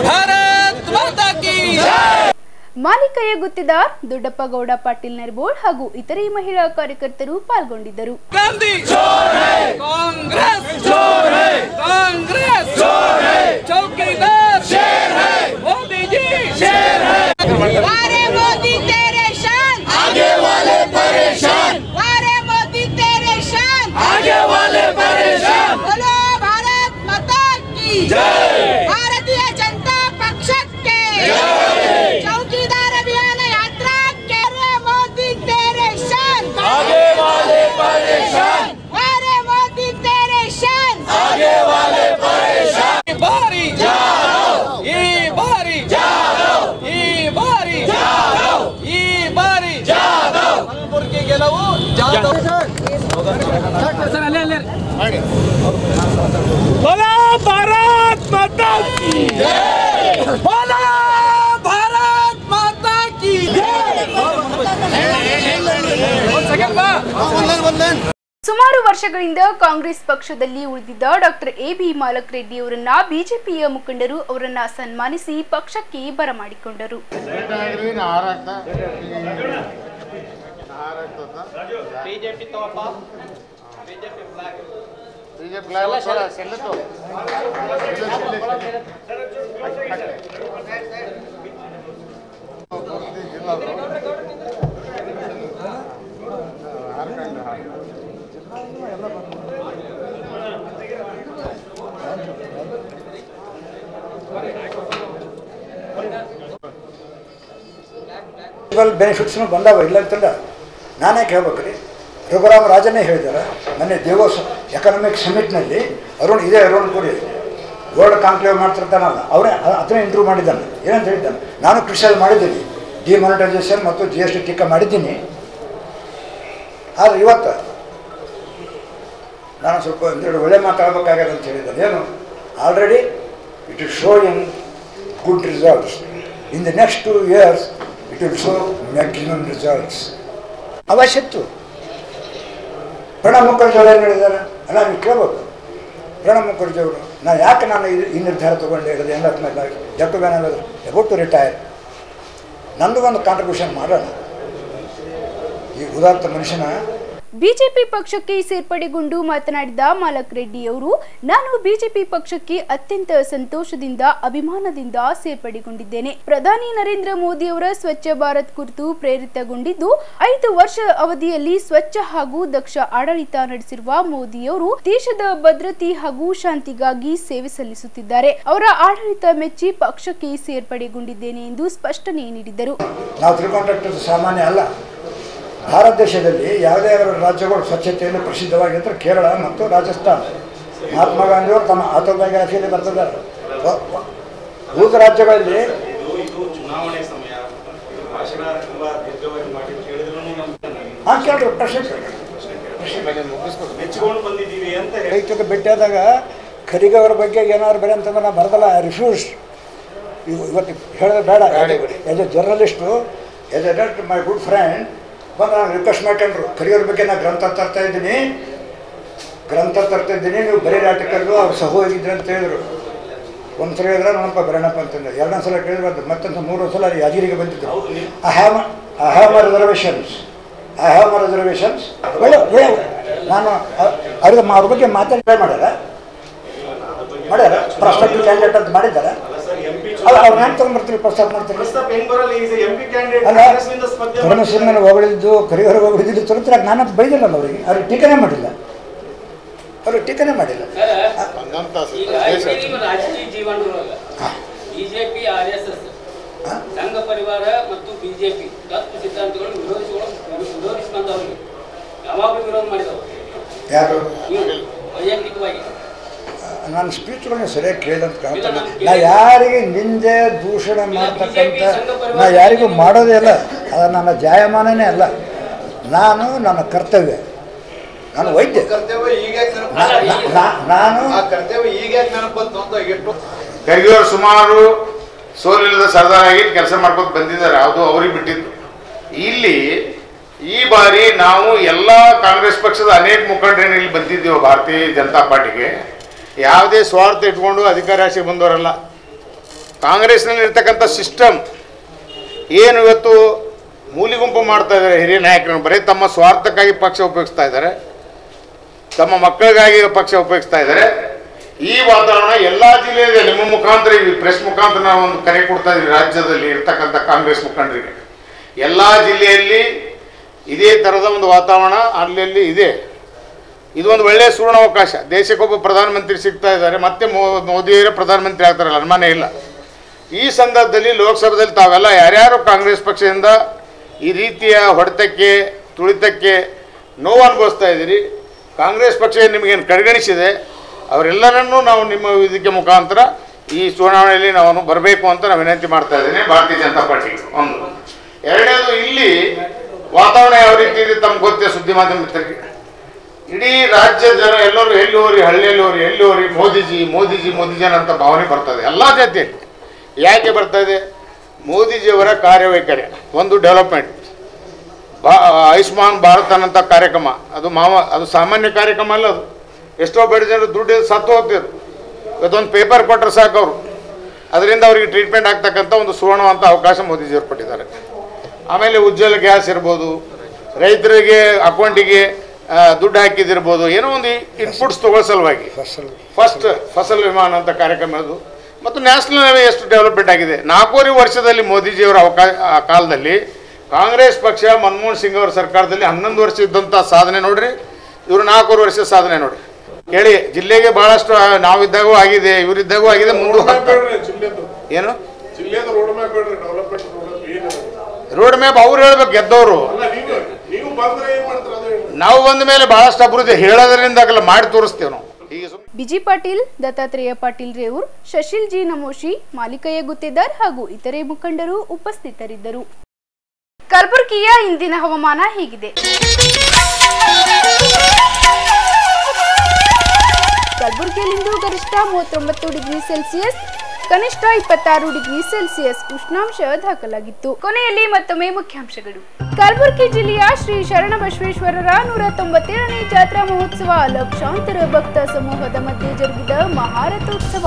ಭಾರತ್ ಮಾತಾ ಕೀ ಜೈ. ಮಾಲಿಕಯ್ಯ ಗುತ್ತಿದಾರ್, ದೊಡ್ಡಪ್ಪ ಗೌಡ ಪಾಟೀಲ್ ನರ್ಬೋಳ್ ಹಾಗೂ ಇತರೆ ಮಹಿಳಾ ಕಾರ್ಯಕರ್ತರು ಪಾಲ್ಗೊಂಡಿದ್ದರು. ಗಾಂಧಿ ಚೋರ್ ಹೈ, ಕಾಂಗ್ರೆಸ್ ಚೋರ್ ಹೈ, ಕಾಂಗ್ರೆಸ್ ಚೋರ್ ಹೈ, ಚೌಕಿದಾರ್ ಶೇರ್ ಹೈ, ಮೋದಿ ಜಿ ಶೇರ್ ಹೈ. वारे मोदी तेरे शान, आगे वाले परेशान, वारे मोदी तेरे शान, आगे वाले परेशान. बोलो भारत माता की जय. भारतीय जनता पक्ष के चौकीदार अभियान यात्रा के रे मोदी तेरे शान, आगे वाले परेशान, वारे मोदी तेरे शान, आगे वाले परेशान. बारी जाओ, ये बारी जाओ, ये बारी जाओ, ये बारी जाओ. मनपुर के ಗೆಲುವು ಜಾಧವ್. बोला भारत माता की जय, बोला भारत माता की जय. ಸುಮಾರು ವರ್ಷಗಳಿಂದ ಕಾಂಗ್ರೆಸ್ ಪಕ್ಷದಲ್ಲಿ ಉಳಿದಿದ್ದ ಡಾಕ್ಟರ್ ಎಬಿ ಮಾಲಕ್ ರೆಡ್ಡಿ ಅವರನ್ನ ಬಿಜೆಪಿಯ ಮುಖಂಡರು ಅವರನ್ನ ಸನ್ಮಾನಿಸಿ ಪಕ್ಷಕ್ಕೆ ಬರಮಾಡಿಕೊಂಡರು. ಬೆನಿಫಿಟ್ಸ್ನು ಬಂದಾವ ಇಲ್ಲ ಅಂತಂದ ನಾನೇ ಹೇಳ್ಬೇಕ್ರಿ. ರಘುರಾಮ್ ರಾಜನೇ ಹೇಳಿದ್ದಾರೆ ಮೊನ್ನೆ ದೇವೋಸ್ ಎಕನಾಮಿಕ್ ಸಮಿಟ್ನಲ್ಲಿ ಅರುಣ್ ಪುರಿ ವರ್ಲ್ಡ್ ಕಾನ್ಕ್ಲೇವ್ ಮಾಡ್ತಿರ್ತಾನಲ್ಲ ಅವರೇ ಅದನ್ನೇ ಇಂಟ್ರೂ ಮಾಡಿದ್ದಾನೆ. ಏನಂತ ಹೇಳಿದ್ದಾನೆ, ನಾನು ಕ್ರಿಟಿಸೈಸ್ ಮಾಡಿದ್ದೀನಿ, ಡಿಮಾನಿಟೈಸೇಷನ್ ಮತ್ತು GST ಟೀಕಾ ಮಾಡಿದ್ದೀನಿ. ಆದರೆ ಇವತ್ತು ನಾನು ಸ್ವಲ್ಪ ಒಂದೆರಡು ಒಳ್ಳೆ ಮಾತಾಡಬೇಕಾಗ್ಯದ ಅಂತ ಹೇಳಿದ್ದಾನೆ. ಏನು already it is showing good results. In the next 2 years it will show maximum results. ಅವಶ್ಯತ್ತು ಪ್ರಣಬ್ ಮುಖರ್ಜಿ ಅವರು ಏನು ಹೇಳಿದ್ದಾರೆ ಅಲ್ಲ, ನೀವು ಕೇಳ್ಬೋದು. ಪ್ರಣಬ್ ಮುಖರ್ಜಿ ಅವರು ಯಾಕೆ ನಾನು ಈ ನಿರ್ಧಾರ ತೊಗೊಂಡು ಹೇಳಿದೆ ಎಲ್ಲ ಜಟ್ಟು ಬ್ಯಾನ್ ಹೇಳಿದ್ರು ಅಬೌಟ್ ಟು ರಿಟೈರ್, ನಂದು ಒಂದು ಕಾಂಟ್ರಿಬ್ಯೂಷನ್ ಮಾಡೋಣ ಈ ಉದಾತ್ತ ಮನುಷ್ಯನ. ಬಿಜೆಪಿ ಪಕ್ಷಕ್ಕೆ ಸೇರ್ಪಡೆಗೊಂಡು ಮಾತನಾಡಿದ ಮಾಲಕ್ ರೆಡ್ಡಿ ಅವರು, ನಾನು ಬಿಜೆಪಿ ಪಕ್ಷಕ್ಕೆ ಅತ್ಯಂತ ಸಂತೋಷದಿಂದ ಅಭಿಮಾನದಿಂದ ಸೇರ್ಪಡೆಗೊಂಡಿದ್ದೇನೆ. ಪ್ರಧಾನಿ ನರೇಂದ್ರ ಮೋದಿ ಅವರ ಸ್ವಚ್ಛ ಭಾರತ್ ಕುರಿತು ಪ್ರೇರಿತಗೊಂಡಿದ್ದು 5 ವರ್ಷ ಅವಧಿಯಲ್ಲಿ ಸ್ವಚ್ಛ ಹಾಗೂ ದಕ್ಷ ಆಡಳಿತ ನಡೆಸಿರುವ ಮೋದಿಯವರು ದೇಶದ ಭದ್ರತೆ ಹಾಗೂ ಶಾಂತಿಗಾಗಿ ಸೇವೆ ಸಲ್ಲಿಸುತ್ತಿದ್ದಾರೆ. ಅವರ ಆಡಳಿತ ಮೆಚ್ಚಿ ಪಕ್ಷಕ್ಕೆ ಸೇರ್ಪಡೆಗೊಂಡಿದ್ದೇನೆ ಎಂದು ಸ್ಪಷ್ಟನೆ ನೀಡಿದರು. ನಾವು ತಿಳ್ಕೊಂಡಷ್ಟು ಸಾಮಾನ್ಯ ಅಲ್ಲ. ಭಾರತ ದೇಶದಲ್ಲಿ ಯಾವುದೇ ರಾಜ್ಯಗಳು ಸ್ವಚ್ಛತೆಯಲ್ಲಿ ಪ್ರಸಿದ್ಧವಾಗಿದ್ದರೆ ಕೇರಳ ಮತ್ತು ರಾಜಸ್ಥಾನ. ಮಹಾತ್ಮ ಗಾಂಧಿಯವರು ತಮ್ಮ ಆಟೋಬಯೋಗ್ರಫಿಯಲ್ಲಿ ಬರ್ತಿದ್ದಾರೆ. ಉಳಿದ ರಾಜ್ಯಗಳಲ್ಲಿ ಕೇಳ್ರಿ ಪ್ರಶ್ನೆ ರೈತರಿಗೆ ಭೇಟಿಯಾದಾಗ ಖರ್ಗೆ ಅವರ ಬಗ್ಗೆ ಏನಾದ್ರು ಬೇರೆ ಅಂತಂದ್ರೆ ನಾನು ಬರದಲ್ಲ, ಐ ರಿಫ್ಯೂಸ್. ಇವತ್ತು ಹೇಳಿದ್ರೆ ಬೇಡ. As A journalist, as A doctor my good friend ಬಂದು ನಾನು ರಿಕ್ವೆಸ್ಟ್ ಮಾಡ್ಕೊಂಡ್ರು, ಖರ್ಗೆಯವ್ರ ಬಗ್ಗೆ ನಾನು ಗ್ರಂಥ ತರ್ತಾ ಇದ್ದೀನಿ, ನೀವು ಬರೀ ಆರ್ಟಿಕಲ್ಲು ಅವ್ರು ಸಹ ಹೋಗಿದ್ರಿ ಅಂತ ಹೇಳಿದ್ರು. ಒಂದು ಸಲ ಹೇಳಿದ್ರೆ ನೋಡಪ್ಪ ಬರೋಣಪ್ಪ ಅಂತಂದ್ರೆ, 2ನೇ ಸಲ ಕೇಳಿದ್ರು, ಮತ್ತೊಂದು 3ನೇ ಸಲ ಯಾದಗಿರಿಗೆ ಬಂದಿದ್ರು. ಐ ಹ್ಯಾವ್ ಮೈ ರಿಸರ್ವೇಷನ್ಸ್ ಒಳ್ಳೆ ನಾನು ಅವ್ರ ಬಗ್ಗೆ ಮಾತಾಡಿ ಮಾಡ್ಯಾರ ಪ್ರಾಸ್ಪೆಕ್ಟಿವ್ ಕ್ಯಾಂಡಿಡೇಟ್ ಅಂತ ಮಾಡಿದ್ದಾರೆ. ಅವ್ರನ್ನ ಹೆಂಗೆ ತೊಗೊಂಡ್ಬರ್ತೀರಿ, ಪ್ರಸ್ತಾಪ ಮಾಡ್ತೀರಿ? ಅಲ್ಲ, ಪರಮೇಶ್ವರನ ಹೊಗಳಿದ್ದು ಖರ್ಗೆ ಹೊಗಳಿದ್ದು ತೊಗೊಳ್ತಾರೆ. ನಾನಂತ ಬೈದಿಲ್ಲಲ್ಲ ಅವರಿಗೆ, ಅವ್ರಿಗೆ ಟೀಕನೇ ಮಾಡಿಲ್ಲ. ರಾಜಕೀಯ ಜೀವನದೊಳಗ ಬಿಜೆಪಿ RSS ಸಂಘ ಪರಿವಾರ ಮತ್ತು ಬಿಜೆಪಿ ತತ್ವ ಸಿದ್ಧಾಂತಗಳು ವಿರೋಧಿಸಿಕೊಂಡವ್ರಿಗೆ ಯಾವಾಗಲೂ ವಿರೋಧ ಮಾಡಿದವರು ಯಾರು? ವೈಯಕ್ತಿಕವಾಗಿ ನಾನು ಸ್ಪೀಚ್ಗಳನ್ನ ಸರಿಯಾಗಿ ಕೇಳಿದಂತ ಕಾಣ್ತಾನೆ. ನಾ ಯಾರಿಗೆ ನಿಂದೆ ದೂಷಣೆ ಮಾಡ್ತಕ್ಕಂಥ ನಾ ಯಾರಿಗೂ ಮಾಡೋದೇ ಇಲ್ಲ. ಅದು ನನ್ನ ಜಾಯಮಾನನೇ ಅಲ್ಲ. ನನ್ನ ಕರ್ತವ್ಯ, ನಾನು ವೈದ್ಯ. ನಾನು ಖರ್ಗೆಯವರು ಸುಮಾರು ಸೋಲಿಲ್ಲದ ಸರ್ದಾರಾಗಿ ಕೆಲಸ ಮಾಡ್ಕೊಂಡು ಬಂದಿದ್ದಾರೆ. ಅದು ಅವ್ರಿಗೆ ಬಿಟ್ಟಿದ್ದು. ಇಲ್ಲಿ ಈ ಬಾರಿ ನಾವು ಎಲ್ಲ ಕಾಂಗ್ರೆಸ್ ಪಕ್ಷದ ಅನೇಕ ಮುಖಂಡರೇನು ಇಲ್ಲಿ ಬಂದಿದ್ದೀವಿ ಭಾರತೀಯ ಜನತಾ ಪಾರ್ಟಿಗೆ. ಯಾವುದೇ ಸ್ವಾರ್ಥ ಇಟ್ಕೊಂಡು ಅಧಿಕಾರ ಆಸೆ ಬಂದವರಲ್ಲ. ಕಾಂಗ್ರೆಸ್ನಲ್ಲಿ ಇರ್ತಕ್ಕಂಥ ಸಿಸ್ಟಮ್ ಏನು ಇವತ್ತು ಮೂಲಿಗುಂಪು ಮಾಡ್ತಾ ಇದ್ದಾರೆ ಹಿರಿಯ ನಾಯಕರನ್ನು, ಬರೀ ತಮ್ಮ ಸ್ವಾರ್ಥಕ್ಕಾಗಿ ಪಕ್ಷ ಉಪಯೋಗಿಸ್ತಾ ಇದ್ದಾರೆ, ತಮ್ಮ ಮಕ್ಕಳಿಗಾಗಿ ಪಕ್ಷ ಉಪಯೋಗಿಸ್ತಾ ಇದ್ದಾರೆ. ಈ ವಾತಾವರಣ ಎಲ್ಲ ಜಿಲ್ಲೆಯಲ್ಲಿ ನಿಮ್ಮ ಮುಖಾಂತರ, ಈ ಪ್ರೆಸ್ ಮುಖಾಂತರ ನಾವು ಒಂದು ಕರೆ ಕೊಡ್ತಾ ಇದ್ದೀವಿ ರಾಜ್ಯದಲ್ಲಿ ಇರ್ತಕ್ಕಂಥ ಕಾಂಗ್ರೆಸ್ ಮುಖಂಡರಿಗೆ. ಎಲ್ಲ ಜಿಲ್ಲೆಯಲ್ಲಿ ಇದೇ ಥರದ ಒಂದು ವಾತಾವರಣ ಅಲ್ಲಿ ಇದೆ. ಇದೊಂದು ಒಳ್ಳೆಯ ಸುವರ್ಣಾವಕಾಶ. ದೇಶಕ್ಕೊಬ್ಬ ಪ್ರಧಾನಮಂತ್ರಿ ಸಿಗ್ತಾ ಇದ್ದಾರೆ, ಮತ್ತೆ ಮೋದಿಯವರೇ ಪ್ರಧಾನಮಂತ್ರಿ ಆಗ್ತಾರಲ್ಲ, ಅನುಮಾನ ಇಲ್ಲ. ಈ ಸಂದರ್ಭದಲ್ಲಿ ಲೋಕಸಭೆಯಲ್ಲಿ ತಾವೆಲ್ಲ ಯಾರ್ಯಾರು ಕಾಂಗ್ರೆಸ್ ಪಕ್ಷದಿಂದ ಈ ರೀತಿಯ ಹೊಡೆತಕ್ಕೆ ತುಳಿತಕ್ಕೆ ನೋವು ಅನುಭವಿಸ್ತಾ ಇದ್ದೀರಿ, ಕಾಂಗ್ರೆಸ್ ಪಕ್ಷ ನಿಮಗೇನು ಕಡೆಗಣಿಸಿದೆ, ಅವರೆಲ್ಲರನ್ನೂ ನಾವು ನಿಮ್ಮ ವೇದಿಕೆ ಮುಖಾಂತರ ಈ ಚುನಾವಣೆಯಲ್ಲಿ ನಾವು ಬರಬೇಕು ಅಂತ ನಾನು ವಿನಂತಿ ಮಾಡ್ತಾ ಇದ್ದೀನಿ ಭಾರತೀಯ ಜನತಾ ಪಾರ್ಟಿಗೆ. ಒಂದು ಎರಡನೇದು, ಇಲ್ಲಿ ವಾತಾವರಣ ಯಾವ ರೀತಿ ಇದೆ ತಮ್ಗೆ ಗೊತ್ತೇ, ಸುದ್ದಿ ಮಾಧ್ಯಮ ಮಿತ್ರರಿಗೆ. ಇಡೀ ರಾಜ್ಯದ ಜನ ಎಲ್ಲರೂ ಎಲ್ಲಿ ಹೋರಿ, ಹಳ್ಳಿಯಲ್ಲಿ ಹೋರಿ, ಎಲ್ಲಿ ಹೋರಿ, ಮೋದಿಜಿ ಅಂತ ಭಾವನೆ ಬರ್ತದೆ ಎಲ್ಲ ಜಾತಿಯಲ್ಲಿ. ಯಾಕೆ ಬರ್ತಾ ಇದೆ? ಮೋದಿಜಿಯವರ ಕಾರ್ಯವೈಖರಿ. ಒಂದು ಡೆವಲಪ್ಮೆಂಟ್, ಆಯುಷ್ಮಾನ್ ಭಾರತ್ ಅನ್ನೋಂಥ ಕಾರ್ಯಕ್ರಮ, ಅದು ಸಾಮಾನ್ಯ ಕಾರ್ಯಕ್ರಮ ಅಲ್ಲ. ಅದು ಎಷ್ಟೋ ಬಡ ಜನರು ದುಡ್ಡು ಸತ್ತು ಹೋಗ್ತಿದ್ರು. ಇವತ್ತೊಂದು ಪೇಪರ್ ಕೊಟ್ಟರೆ ಸಾಕು ಅವರು, ಅದರಿಂದ ಅವರಿಗೆ ಟ್ರೀಟ್ಮೆಂಟ್ ಆಗ್ತಕ್ಕಂಥ ಒಂದು ಸುವರ್ಣವಂತ ಅವಕಾಶ ಮೋದಿಜಿಯವರು ಕೊಟ್ಟಿದ್ದಾರೆ. ಆಮೇಲೆ ಉಜ್ವಲ ಗ್ಯಾಸ್ ಇರ್ಬೋದು, ರೈತರಿಗೆ ಅಕೌಂಟಿಗೆ ದುಡ್ಡು ಹಾಕಿದಿರ್ಬೋದು, ಏನೋ ಒಂದು ಇನ್ಪುಟ್ಸ್ ತಗೊಳ್ಳೋ ಸಲುವಾಗಿ ಫಸ್ಟ್ ಫಸಲ್ ವಿಮಾನ ಅಂತ ಕಾರ್ಯಕ್ರಮ ಅದು. ಮತ್ತು ನ್ಯಾಷನಲ್ ಹೈವೇ ಎಷ್ಟು ಡೆವಲಪ್ಮೆಂಟ್ ಆಗಿದೆ. 4 ವರ್ಷದಲ್ಲಿ ಮೋದಿಜಿಯವರ ಕಾಲದಲ್ಲಿ ಕಾಂಗ್ರೆಸ್ ಪಕ್ಷ ಮನಮೋಹನ್ ಸಿಂಗ್ ಅವರ ಸರ್ಕಾರದಲ್ಲಿ 11 ವರ್ಷ ಇದ್ದಂಥ ಸಾಧನೆ ನೋಡ್ರಿ, ಇವರು 4 ವರ್ಷದ ಸಾಧನೆ ನೋಡ್ರಿ. ಹೇಳಿ, ಜಿಲ್ಲೆಗೆ ಬಹಳಷ್ಟು ನಾವಿದ್ದಾಗೂ ಆಗಿದೆ, ಇವರಿದ್ದಾಗೂ ಆಗಿದೆ. ಮುಂದೆ ಏನು ರೋಡ್ ಮ್ಯಾಪ್ ಅವ್ರು ಹೇಳ್ಬೇಕು, ಗೆದ್ದವರು. ನಾವು ಬಂದ ಮೇಲೆ ಬಹಳಷ್ಟು ಅಭಿವೃದ್ಧಿ ಹೇಳೋದ್ರಿಂದ ಮಾಡಿ ತೋರಿಸ್ತೇವೆ ನಾವು. ಬಿಜಿ ಪಾಟೀಲ್, ದತ್ತಾತ್ರೇಯ ಪಾಟೀಲ್ ರೇವೂರ್, ಶಶಿಲ್ ಜಿ ನಮೋಶಿ, ಮಾಲಿಕಯ್ಯ ಗುತ್ತೇದಾರ್ ಹಾಗೂ ಇತರೆ ಮುಖಂಡರು ಉಪಸ್ಥಿತರಿದ್ದರು. ಕಲಬುರಗಿಯ ಇಂದಿನ ಹವಾಮಾನ ಹೀಗಿದೆ. ಕಲಬುರಗಿಯಲ್ಲಿಂದು ಗರಿಷ್ಠ 39 ಡಿಗ್ರಿ ಸೆಲ್ಸಿಯಸ್, ಕನಿಷ್ಠ 26 ಡಿಗ್ರಿ ಸೆಲ್ಸಿಯಸ್ ಉಷ್ಣಾಂಶ ದಾಖಲಾಗಿತ್ತು. ಕೊನೆಯಲ್ಲಿ ಮತ್ತೊಮ್ಮೆ ಮುಖ್ಯಾಂಶಗಳು. ಕಲಬುರಗಿ ಜಿಲ್ಲೆಯ ಶ್ರೀ ಶರಣಬಸವೇಶ್ವರರ 197ನೇ ಜಾತ್ರಾ ಮಹೋತ್ಸವ, ಲಕ್ಷಾಂತರ ಭಕ್ತ ಸಮೂಹದ ಮಧ್ಯೆ ಜರುಗಿದ ಮಹಾರಥೋತ್ಸವ.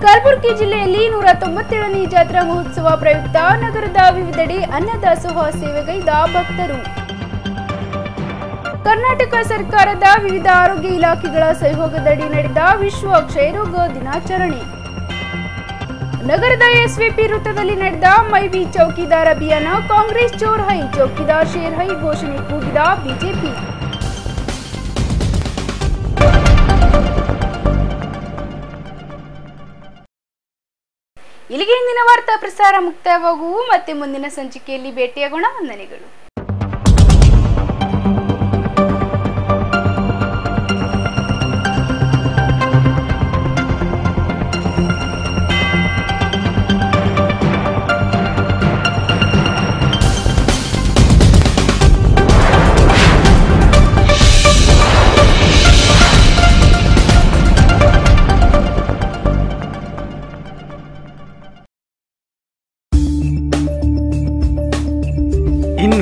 ಕಲಬುರಗಿ ಜಿಲ್ಲೆಯಲ್ಲಿ 197ನೇ ಜಾತ್ರಾ ಮಹೋತ್ಸವ ಪ್ರಯುಕ್ತ ನಗರದ ವಿವಿಧೆಡೆ ಅನ್ನದಾಸೋಹ ಸೇವೆಗೈದ ಭಕ್ತರು. ಕರ್ನಾಟಕ ಸರ್ಕಾರದ ವಿವಿಧ ಆರೋಗ್ಯ ಇಲಾಖೆಗಳ ಸಹಯೋಗದಡಿ ನಡೆದ ವಿಶ್ವ ಕ್ಷಯರೋಗ ದಿನಾಚರಣೆ. ನಗರದ ಎಸ್ವಿಪಿ ವೃತ್ತದಲ್ಲಿ ನಡೆದ ಮೈವಿ ಚೌಕಿದಾರ್ ಅಭಿಯಾನ, ಕಾಂಗ್ರೆಸ್ ಚೋರ್ ಹೈ ಚೌಕಿದಾರ್ ಶೇರ್ ಹೈ ಘೋಷಣೆ ಕೂಗಿದ ಬಿಜೆಪಿ. ಇಲ್ಲಿಗೆ ಇಂದಿನ ವಾರ್ತಾ ಪ್ರಸಾರ ಮುಕ್ತಾಯವಾಗುವು. ಮತ್ತೆ ಮುಂದಿನ ಸಂಚಿಕೆಯಲ್ಲಿ ಭೇಟಿಯಾಗೋಣ. ವಂದನೆಗಳು.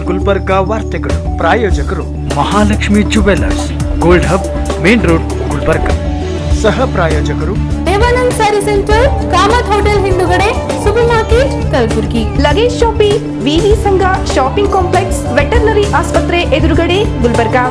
ಗುಲ್ಬರ್ಗಾ ವಾರ್ತೆಗಳು. ಪ್ರಾಯೋಜಕರು Mahalakshmi jewellers, gold hub, main road, Gulbarga. ಸಹ ಪ್ರಾಯೋಜಕರು ದೇವಾನಂದ್ ಸ್ಯಾರಿ ಸೆಂಟರ್, ಕಾಮತ್ ಹೋಟೆಲ್ ಹಿಂದುಗಡೆ, ಸೂಪರ್ ಮಾರ್ಕೆಟ್, ಕಲಬುರಗಿ. ಲಗೇಜ್ ಶಾಪಿ, ವಿವಿ ಸಂಘ ಶಾಪಿಂಗ್ ಕಾಂಪ್ಲೆಕ್ಸ್, ವೆಟರ್ನರಿ ಆಸ್ಪತ್ರೆ ಎದುರುಗಡೆ, Gulbarga.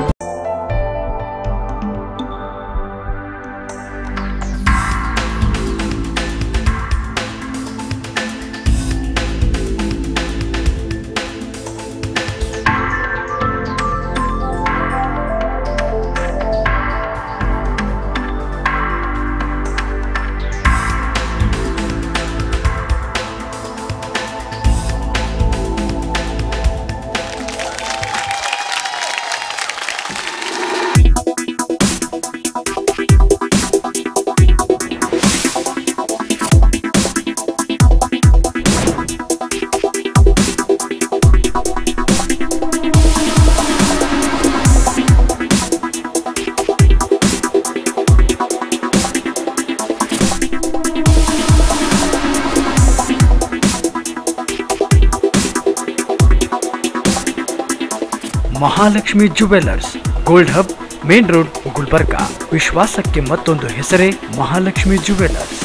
Mahalakshmi jewellers, gold hub, main road, Gulbarga. ವಿಶ್ವಾಸಕ್ಕೆ ಮತ್ತೊಂದು ಹೆಸರೇ ಮಹಾಲಕ್ಷ್ಮಿ ಜುವೆಲ್ಲರ್ಸ್.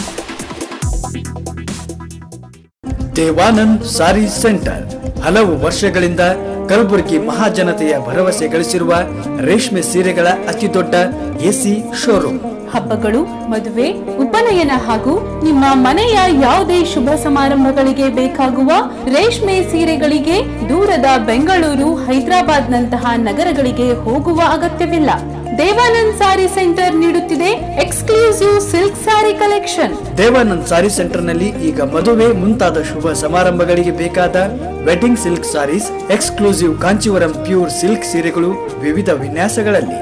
ದೇವಾನಂದ್ ಸಾರಿ ಸೆಂಟರ್ ಹಲವು ವರ್ಷಗಳಿಂದ ಕಲಬುರಗಿ ಮಹಾಜನತೆಯ ಭರವಸೆ ಗಳಿಸಿರುವ ರೇಷ್ಮೆ ಸೀರೆಗಳ ಅತಿದೊಡ್ಡ ಎಸಿ ಶೋರೂಮ್. ಹಬ್ಬಗಳು, ಮದುವೆ, ಉಪನಯನ ಹಾಗೂ ನಿಮ್ಮ ಮನೆಯ ಯಾವುದೇ ಶುಭ ಸಮಾರಂಭಗಳಿಗೆ ಬೇಕಾಗುವ ರೇಷ್ಮೆ ಸೀರೆಗಳಿಗೆ ದೂರದ ಬೆಂಗಳೂರು, ಹೈದರಾಬಾದ್ ನಂತಹ ನಗರಗಳಿಗೆ ಹೋಗುವ ಅಗತ್ಯವಿಲ್ಲ. ದೇವಾನಂದ್ ಸಾರಿ ಸೆಂಟರ್ ನೀಡುತ್ತಿದೆ exclusive silk sari collection. Devanand sari centre ನಲ್ಲಿ ಈಗ ಮದುವೆ ಮುಂತಾದ ಶುಭ ಸಮಾರಂಭಗಳಿಗೆ ಬೇಕಾದ wedding silk saris, exclusive Kanchivaram pure silk ಸೀರೆಗಳು ವಿವಿಧ ವಿನ್ಯಾಸಗಳಲ್ಲಿ.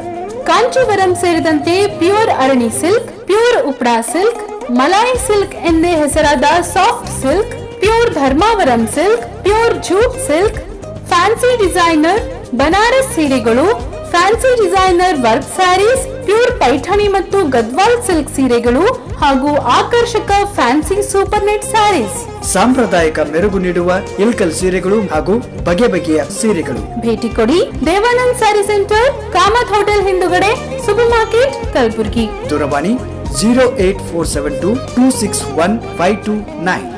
ಕಾಂಚೀವರಂ ಸೇರಿದಂತೆ pure Arani silk, pure Uppada silk, Malai silk ಎಂದೇ ಹೆಸರಾದ soft silk, pure Dharmavaram silk, pure jute silk, fancy designer Banaras ಸೀರೆಗಳು, fancy designer work saris, pure Paithani ಮತ್ತು ಗದ್ವಾಲ್ ಸಿಲ್ಕ್ ಸೀರೆಗಳು ಹಾಗೂ ಆಕರ್ಷಕ ಫ್ಯಾನ್ಸಿ ಸೂಪರ್ ನೆಟ್ ಸ್ಯಾರೀಸ್. ಸಾಂಪ್ರದಾಯಿಕ ಮೆರುಗು ನೀಡುವ ಇಲ್ಕಲ್ ಸೀರೆಗಳು ಹಾಗೂ ಬಗೆ ಬಗೆಯ ಸೀರೆಗಳು. ಭೇಟಿ ಕೊಡಿ ದೇವಾನಂದ್ ಸ್ಯಾರಿ ಸೆಂಟರ್, ಕಾಮತ್ ಹೋಟೆಲ್ ಹಿಂದುಗಡೆ, ಸೂಪರ್ ಮಾರ್ಕೆಟ್, ಕಲಬುರಗಿ. ದೂರವಾಣಿ 08472261529.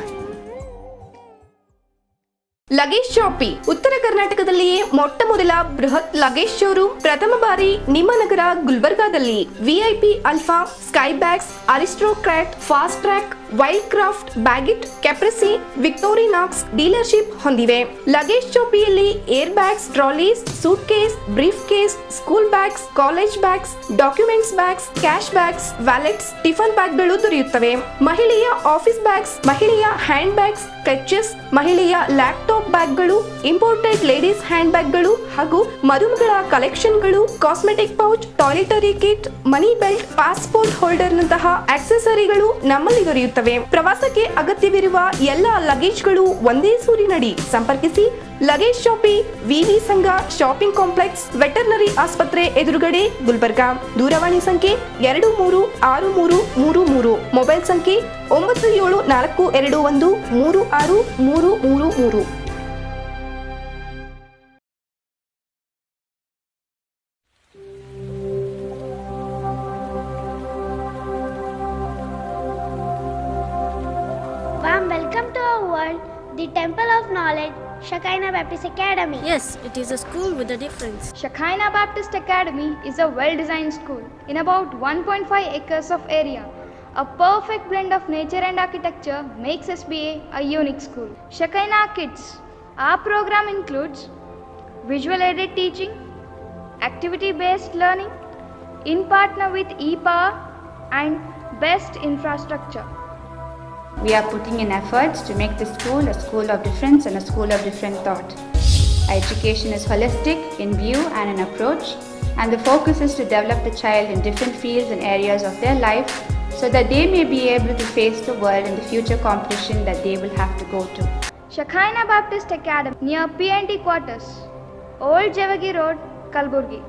ಲಗೇಜ್ ಶಾಪಿ ಉತ್ತರ ಕರ್ನಾಟಕದಲ್ಲಿಯೇ ಮೊಟ್ಟ ಮೊದಲ ಬೃಹತ್ ಲಗೇಜ್ ಶೋರೂಮ್ ಪ್ರಥಮ ಬಾರಿ ನಿಮ್ಮ ನಗರ ಗುಲ್ಬರ್ಗಾದಲ್ಲಿ VIP alpha, sky bags, Aristocrat, Fastrack, Wildcraft, Baggit, Caprese, Victorinox dealership ಹೊಂದಿವೆ. ಲಗೇಜ್ ಶಾಪಿಯಲ್ಲಿ air bags, trolleys, suitcase, briefcase, school bags, college bags, documents bags, cash bags, wallets, tiffin ಬ್ಯಾಗ್ಗಳು ದೊರೆಯುತ್ತವೆ. ಮಹಿಳೆಯ office bags, ಮಹಿಳೆಯ handbags, clutches, ಮಹಿಳೆಯ laptop ಬ್ಯಾಗ್ಗಳು, imported ladies hand ಬ್ಯಾಗ್ಗಳು ಹಾಗೂ ಮರುಮಗಳ ಕಲೆಕ್ಷನ್ಗಳು, cosmetic pouch, toiletry kit, money belt, passport holder ನಂತಹ ಆಕ್ಸೆಸರಿಗಳು ನಮ್ಮಲ್ಲಿ ದೊರೆಯುತ್ತವೆ. ಪ್ರವಾಸಕ್ಕೆ ಅಗತ್ಯವಿರುವ ಎಲ್ಲ ಲಗೇಜ್ಗಳು ಒಂದೇ ಸೂರಿನಡಿ. ಸಂಪರ್ಕಿಸಿ ಲಗೇಜ್ ಶಾಪಿ, ವಿವಿ ಸಂಘ ಶಾಪಿಂಗ್ ಕಾಂಪ್ಲೆಕ್ಸ್, ವೆಟರ್ನರಿ ಆಸ್ಪತ್ರೆ ಎದುರುಗಡೆ, ಗುಲ್ಬರ್ಗಾ. ದೂರವಾಣಿ ಸಂಖ್ಯೆ 236333, ಮೊಬೈಲ್ ಸಂಖ್ಯೆ 9742213633. Warm welcome to our world, the Temple of Knowledge, Shekinah Baptist Academy. Yes, it is a school with a difference. Shekinah Baptist Academy is a well-designed school in about 1.5 acres of area. A perfect blend of nature and architecture makes SBA a unique school. Shekinah Kids. Our program includes visual aided teaching, activity-based learning, in partner with ePower and best infrastructure. We are putting in efforts to make this school a school of difference and a school of different thought. Our education is holistic in view and in approach, and the focus is to develop the child in different fields and areas of their life so that they may be able to face the world in the future competition that they will have to go to. Shekinah Baptist Academy near PNT quarters, Old Javagi Road, Kalburgi.